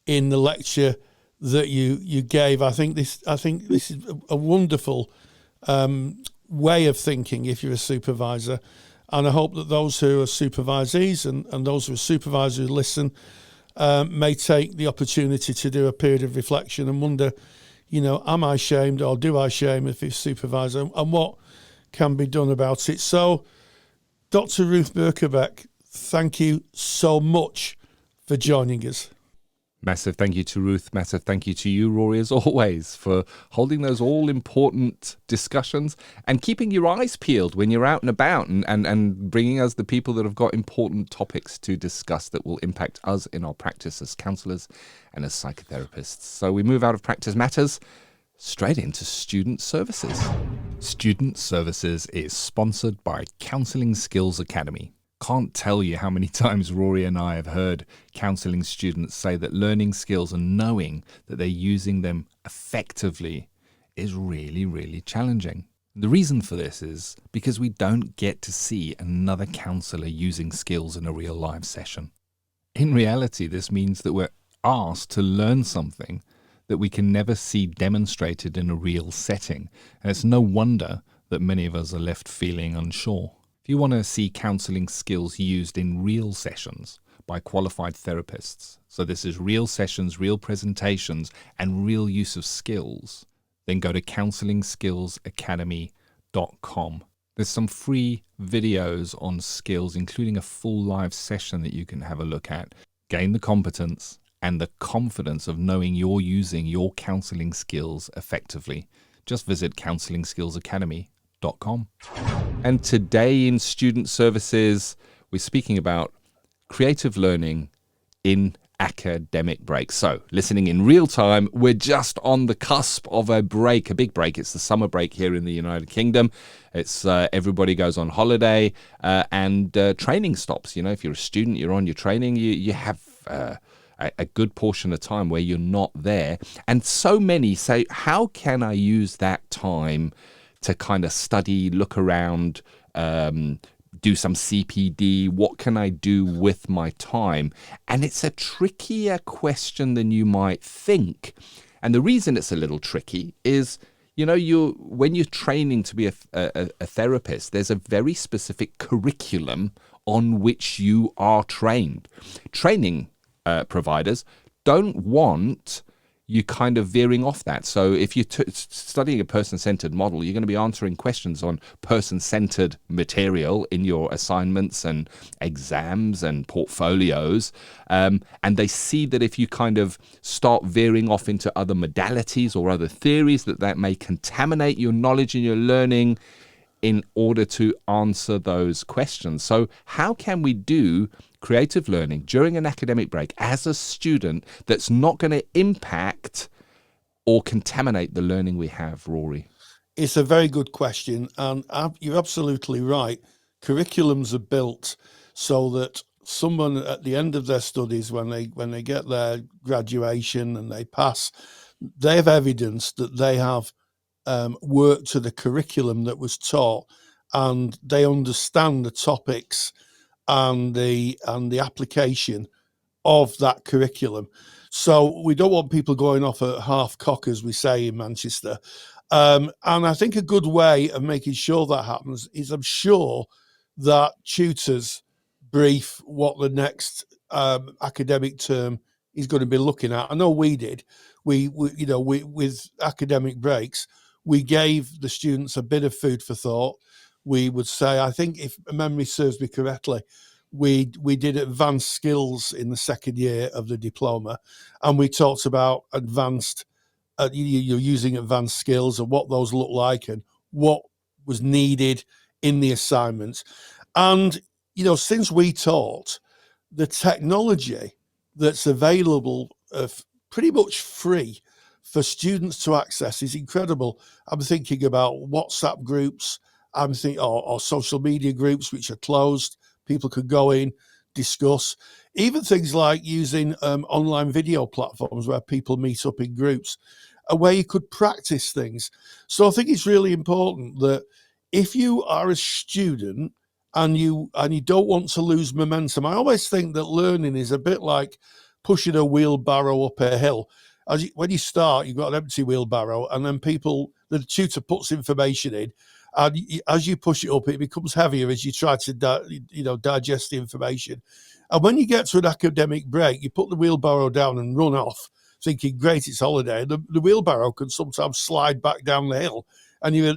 in the lecture that you gave. I think this is a wonderful way of thinking if you're a supervisor. And I hope that those who are supervisees and those who are supervisors who listen may take the opportunity to do a period of reflection and wonder, am I shamed or do I shame if it's supervisor, and what can be done about it. So, Dr. Ruth Birkbeck, thank you so much for joining us. Massive thank you to Ruth. Massive thank you to you, Rory, as always, for holding those all-important discussions and keeping your eyes peeled when you're out and about and bringing us the people that have got important topics to discuss that will impact us in our practice as counsellors and as psychotherapists. So we move out of practice matters straight into student services. Student Services is sponsored by Counselling Skills Academy. Can't tell you how many times Rory and I have heard counselling students say that learning skills and knowing that they're using them effectively is really, really challenging. The reason for this is because we don't get to see another counsellor using skills in a real live session. In reality, this means that we're asked to learn something that we can never see demonstrated in a real setting, and it's no wonder that many of us are left feeling unsure. If you want to see counselling skills used in real sessions by qualified therapists, so this is real sessions, real presentations, and real use of skills, then go to counsellingskillsacademy.com. There's some free videos on skills, including a full live session that you can have a look at. Gain the competence and the confidence of knowing you're using your counselling skills effectively. Just visit counsellingskillsacademy.com. And today in Student Services, we're speaking about creative learning in academic breaks. So listening in real time, we're just on the cusp of a break, a big break. It's the summer break here in the United Kingdom. It's everybody goes on holiday and training stops. If you're a student, you're on your training, you have a good portion of time where you're not there. And so many say, how can I use that time to kind of study, look around, do some CPD? What can I do with my time? And it's a trickier question than you might think. And the reason it's a little tricky is, when you're training to be a therapist, there's a very specific curriculum on which you are trained. Training providers don't want you kind of veering off that. So if you're studying a person-centered model, you're going to be answering questions on person-centered material in your assignments and exams and portfolios. And they see that if you kind of start veering off into other modalities or other theories, that may contaminate your knowledge and your learning. in order to answer those questions. So how can we do creative learning during an academic break as a student that's not going to impact or contaminate the learning we have, Rory? It's a very good question, and you're absolutely right. Curriculums are built so that someone at the end of their studies, when they get their graduation and they pass, they have evidence that they have worked to the curriculum that was taught, and they understand the topics and the application of that curriculum. So we don't want people going off at half cock, as we say in Manchester. And I think a good way of making sure that happens is, I'm sure that tutors brief what the next academic term is going to be looking at. I know we did. We with academic breaks, we gave the students a bit of food for thought. We would say, I think if memory serves me correctly, we did advanced skills in the second year of the diploma, and we talked about advanced, you're using advanced skills and what those look like and what was needed in the assignments. And, since we taught, the technology that's available pretty much free for students to access is incredible. I'm thinking about WhatsApp groups, I'm thinking, or social media groups which are closed. People could go in, discuss, even things like using online video platforms where people meet up in groups, where you could practice things. So I think it's really important that if you are a student and you don't want to lose momentum, I always think that learning is a bit like pushing a wheelbarrow up a hill. When you start, you've got an empty wheelbarrow, and then the tutor puts information in, and as you push it up, it becomes heavier as you try to digest the information. And when you get to an academic break, you put the wheelbarrow down and run off, thinking, great, it's holiday. The wheelbarrow can sometimes slide back down the hill, and you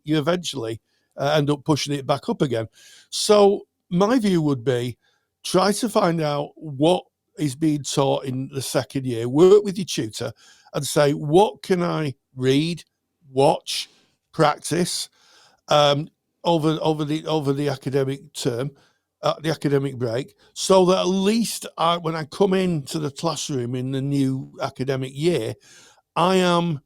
eventually end up pushing it back up again. So my view would be, try to find out what is being taught in the second year, work with your tutor and say, what can I read, watch, practice over the academic term, the academic break, so that at least when I come into the classroom in the new academic year, I've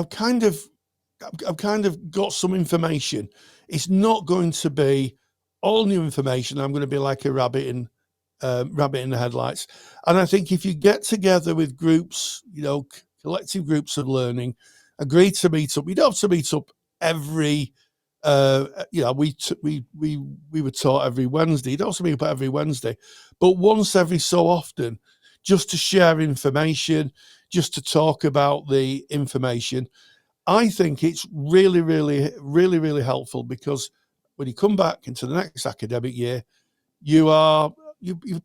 kind of got some information. It's not going to be all new information. I'm going to be like a rabbit in the headlights. And I think if you get together with groups, collective groups of learning, agree to meet up. You don't have to meet up every. We were taught every Wednesday. You don't have to meet up every Wednesday, but once every so often, just to share information, just to talk about the information. I think it's really, really, really, really helpful, because when you come back into the next academic year, you're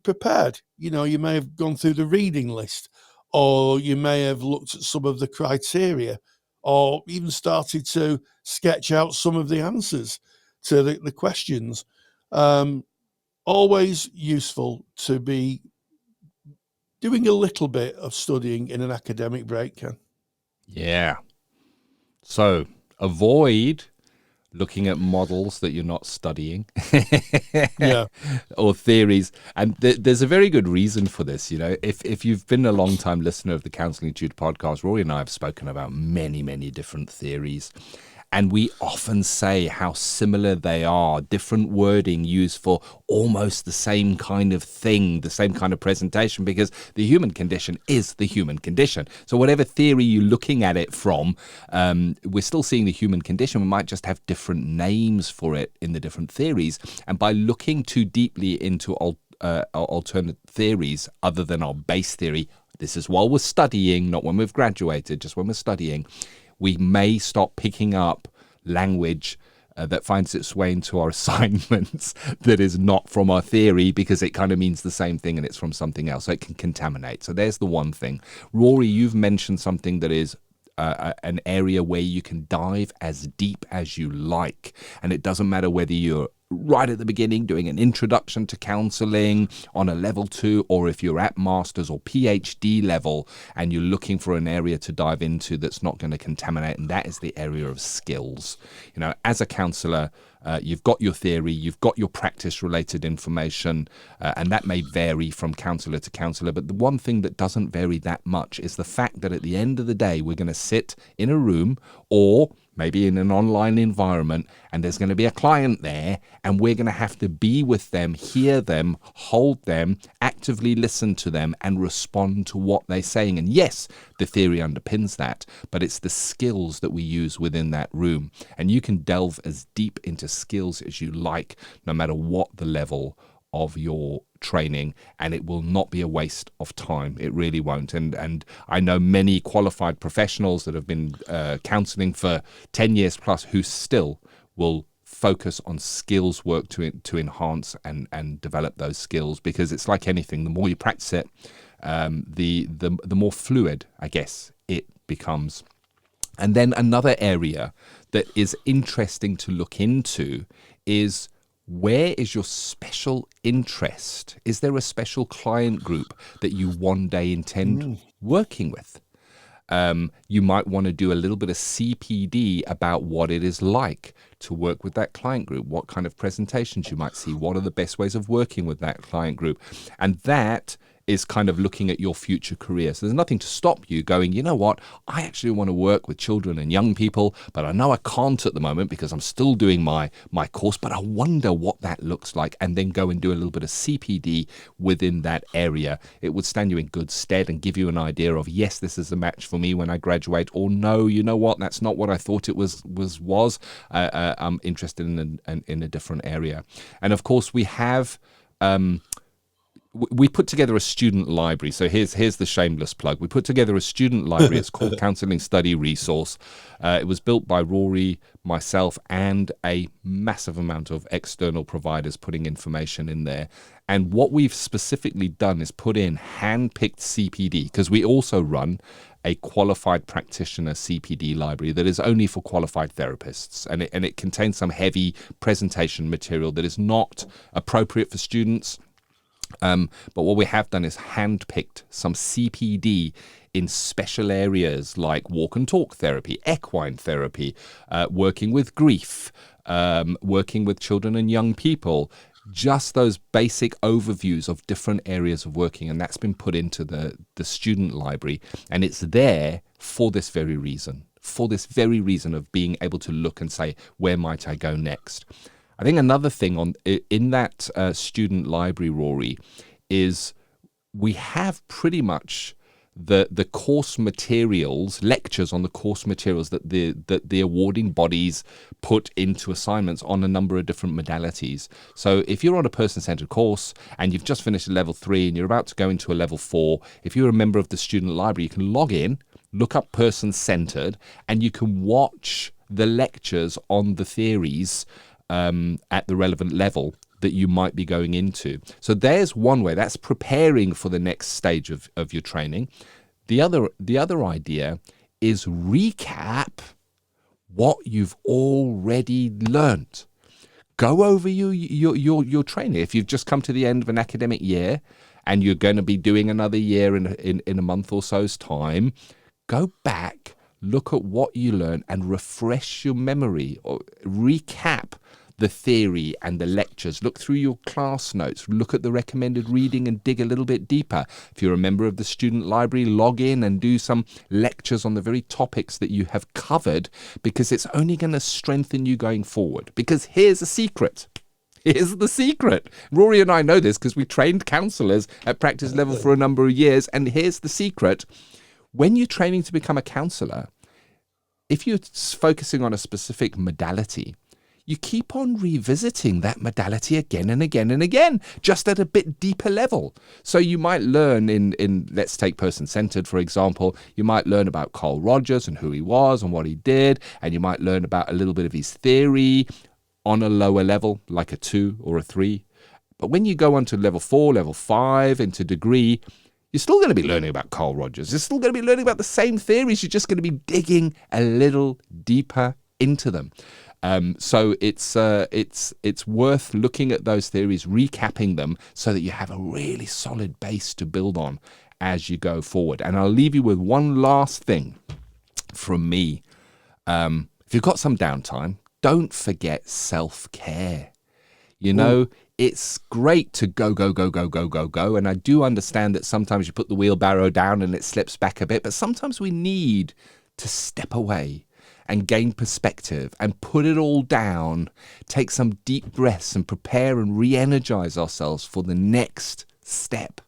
prepared. You may have gone through the reading list, or you may have looked at some of the criteria, or even started to sketch out some of the answers to the questions. Always useful to be doing a little bit of studying in an academic break, Ken. Yeah. So avoid looking at models that you're not studying Yeah. or theories. And there's a very good reason for this. If you've been a long time listener of the Counselling Tutor Podcast, Rory and I have spoken about many, many different theories. And we often say how similar they are, different wording used for almost the same kind of thing, the same kind of presentation, because the human condition is the human condition. So whatever theory you're looking at it from, we're still seeing the human condition. We might just have different names for it in the different theories. And by looking too deeply into alternate theories other than our base theory, this is while we're studying, not when we've graduated, just when we're studying, we may stop picking up language that finds its way into our assignments that is not from our theory, because it kind of means the same thing and it's from something else. So it can contaminate. So there's the one thing. Rory, you've mentioned something that is an area where you can dive as deep as you like. And it doesn't matter whether you're right at the beginning, doing an introduction to counselling on a level 2, or if you're at master's or PhD level and you're looking for an area to dive into that's not going to contaminate, and that is the area of skills. You know, as a counsellor, you've got your theory, you've got your practice-related information, and that may vary from counsellor to counsellor. But the one thing that doesn't vary that much is the fact that at the end of the day, we're going to sit in a room or maybe in an online environment, and there's going to be a client there, and we're going to have to be with them, hear them, hold them, actively listen to them, and respond to what they're saying. And yes, the theory underpins that, but it's the skills that we use within that room. And you can delve as deep into skills as you like, no matter what the level of your training, and it will not be a waste of time. It really won't. And I know many qualified professionals that have been counselling for 10 years plus who still will focus on skills work to enhance and develop those skills, because it's like anything. The more you practice it, the more fluid, I guess, it becomes. And then another area that is interesting to look into is, where is your special interest? Is there a special client group that you one day intend working with? You might want to do a little bit of CPD about what it is like to work with that client group, what kind of presentations you might see, what are the best ways of working with that client group. And that is kind of looking at your future career. So there's nothing to stop you going, you know what, I actually want to work with children and young people, but I know I can't at the moment because I'm still doing my course, but I wonder what that looks like, and then go and do a little bit of CPD within that area. It would stand you in good stead and give you an idea of, yes, this is a match for me when I graduate, or no, you know what, that's not what I thought it was. I'm interested in a different area. And of course, we have we put together a student library. So here's the shameless plug. We put together a student library. It's called Counselling Study Resource. It was built by Rory, myself, and a massive amount of external providers putting information in there. And what we've specifically done is put in hand-picked CPD, because we also run a qualified practitioner CPD library that is only for qualified therapists. And it contains some heavy presentation material that is not appropriate for students. But what we have done is handpicked some CPD in special areas like walk and talk therapy, equine therapy, working with grief, working with children and young people, just those basic overviews of different areas of working. And that's been put into the student library, and it's there for this very reason, of being able to look and say, where might I go next? I think another thing in that student library, Rory, is we have pretty much the course materials, lectures on the course materials that the awarding bodies put into assignments on a number of different modalities. So if you're on a person-centered course and you've just finished a level 3 and you're about to go into a level 4, if you're a member of the student library, you can log in, look up person-centered, and you can watch the lectures on the theories at the relevant level that you might be going into. So there's one way. That's preparing for the next stage of your training. The other idea is recap what you've already learned. Go over your training. If you've just come to the end of an academic year and you're going to be doing another year in a month or so's time, go back, look at what you learned and refresh your memory, or recap the theory and the lectures. Look through your class notes, look at the recommended reading and dig a little bit deeper. If you're a member of the student library, log in and do some lectures on the very topics that you have covered, because it's only going to strengthen you going forward. Because here's a secret. Here's the secret. Rory and I know this because we trained counsellors at practice level for a number of years. And here's the secret. When you're training to become a counsellor, if you're focusing on a specific modality, you keep on revisiting that modality again and again and again, just at a bit deeper level. So you might learn in let's take person-centered, for example, you might learn about Carl Rogers and who he was and what he did, and you might learn about a little bit of his theory on a lower level, like a 2 or a 3. But when you go on to level 4, level 5, into degree, you're still going to be learning about Carl Rogers. You're still going to be learning about the same theories. You're just going to be digging a little deeper into them. So it's worth looking at those theories, recapping them, so that you have a really solid base to build on as you go forward. And I'll leave you with one last thing from me. If you've got some downtime, don't forget self-care. You know, it's great to go. And I do understand that sometimes you put the wheelbarrow down and it slips back a bit, but sometimes we need to step away and gain perspective and put it all down, take some deep breaths and prepare and re-energize ourselves for the next step.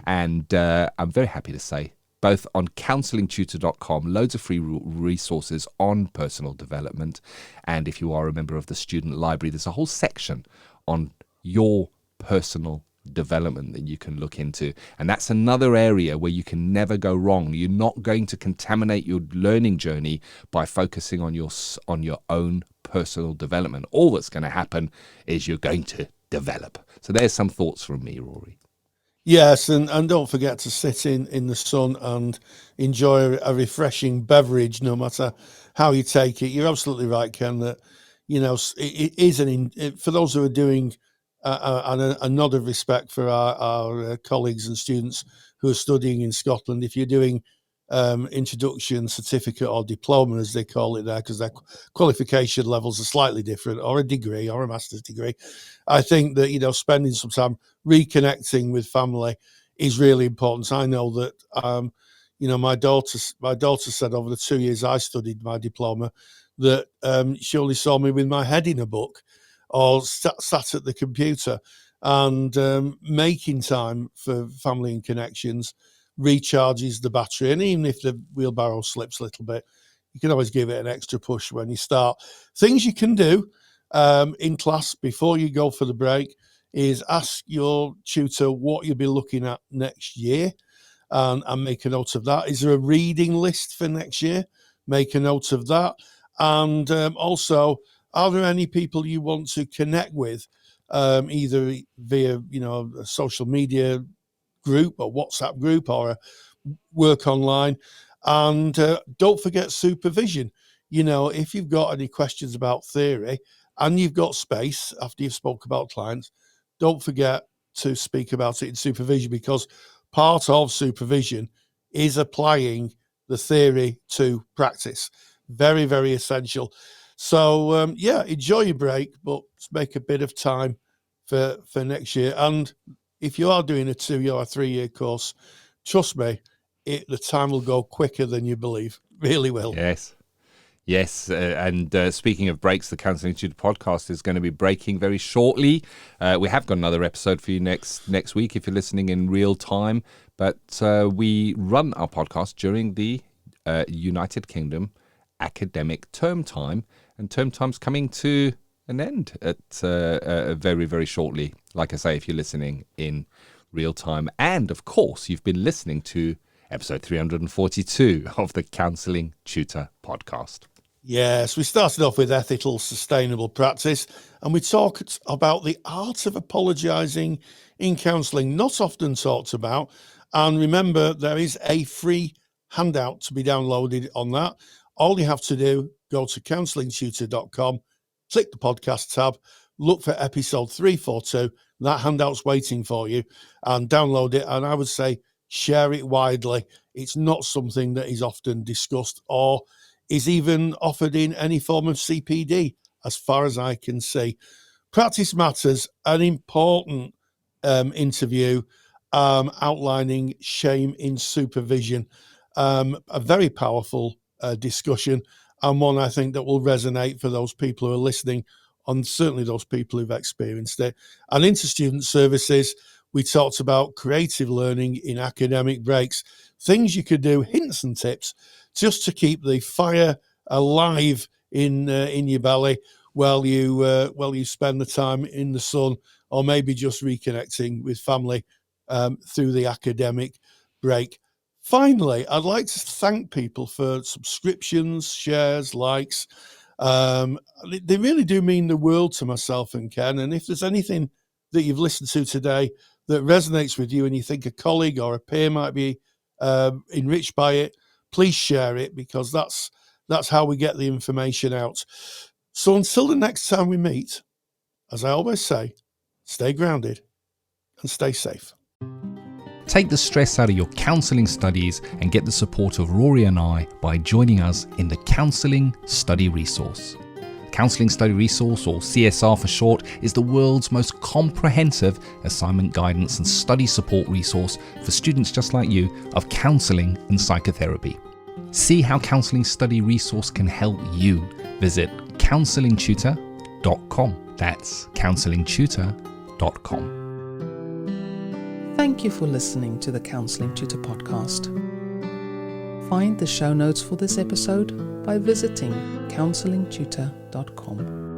And I'm very happy to say, both on counsellingtutor.com, loads of free resources on personal development. And if you are a member of the student library, there's a whole section on your personal development that you can look into. And that's another area where you can never go wrong. You're not going to contaminate your learning journey by focusing on your own personal development. All that's going to happen is you're going to develop. So there's some thoughts from me, Rory. Yes, and don't forget to sit in the sun and enjoy a refreshing beverage, no matter how you take it. You're absolutely right, Ken, that, you know, it is for those who are doing a nod of respect for our colleagues and students who are studying in Scotland. If you're doing introduction, certificate or diploma, as they call it there, because their qualification levels are slightly different, or a degree or a master's degree, I think that, you know, spending some time reconnecting with family is really important. I know that, you know, my daughter said over the 2 years I studied my diploma that she only saw me with my head in a book or sat at the computer, and making time for family and connections recharges the battery. And even if the wheelbarrow slips a little bit, you can always give it an extra push when you start. Things you can do in class before you go for the break is ask your tutor what you'll be looking at next year, and make a note of that. Is there a reading list for next year? Make a note of that. And also, are there any people you want to connect with, either via, you know, a social media group or WhatsApp group or a work online? And don't forget supervision. You know, if you've got any questions about theory and you've got space after you've spoke about clients, don't forget to speak about it in supervision, because part of supervision is applying the theory to practice. Very, very essential. So, yeah, enjoy your break, but make a bit of time for next year. And if you are doing a 2-year or 3-year course, trust me, the time will go quicker than you believe. Really will. Yes. And speaking of breaks, the Counselling Tutor Podcast is going to be breaking very shortly. We have got another episode for you next week if you're listening in real time. But we run our podcast during the United Kingdom academic term time, and term time's coming to an end at very, very shortly. Like I say, if you're listening in real time. And of course, you've been listening to episode 342 of the Counselling Tutor Podcast. Yes, we started off with ethical, sustainable practice, and we talked about the art of apologising in counselling, not often talked about. And remember, there is a free handout to be downloaded on that. All you have to do, go to counsellingtutor.com, click the podcast tab, look for episode 342. That handout's waiting for you, and download it. And I would say share it widely. It's not something that is often discussed or is even offered in any form of CPD, as far as I can see. Practice Matters, an important interview outlining shame in supervision. A very powerful discussion, and one I think that will resonate for those people who are listening, and certainly those people who've experienced it. And into student services, we talked about creative learning in academic breaks, things you could do, hints and tips, just to keep the fire alive in your belly while you spend the time in the sun, or maybe just reconnecting with family through the academic break. Finally, I'd like to thank people for subscriptions, shares, likes. They really do mean the world to myself and Ken. And if there's anything that you've listened to today that resonates with you and you think a colleague or a peer might be enriched by it, please share it, because that's That's how we get the information out. So until the next time we meet, as I always say, stay grounded and stay safe. Take the stress out of your counselling studies and get the support of Rory and I by joining us in the Counselling Study Resource. Counselling Study Resource, or CSR for short, is the world's most comprehensive assignment guidance and study support resource for students just like you of counselling and psychotherapy. See how Counselling Study Resource can help you. Visit counsellingtutor.com. That's counsellingtutor.com. Thank you for listening to the Counselling Tutor Podcast. Find the show notes for this episode by visiting counsellingtutor.com.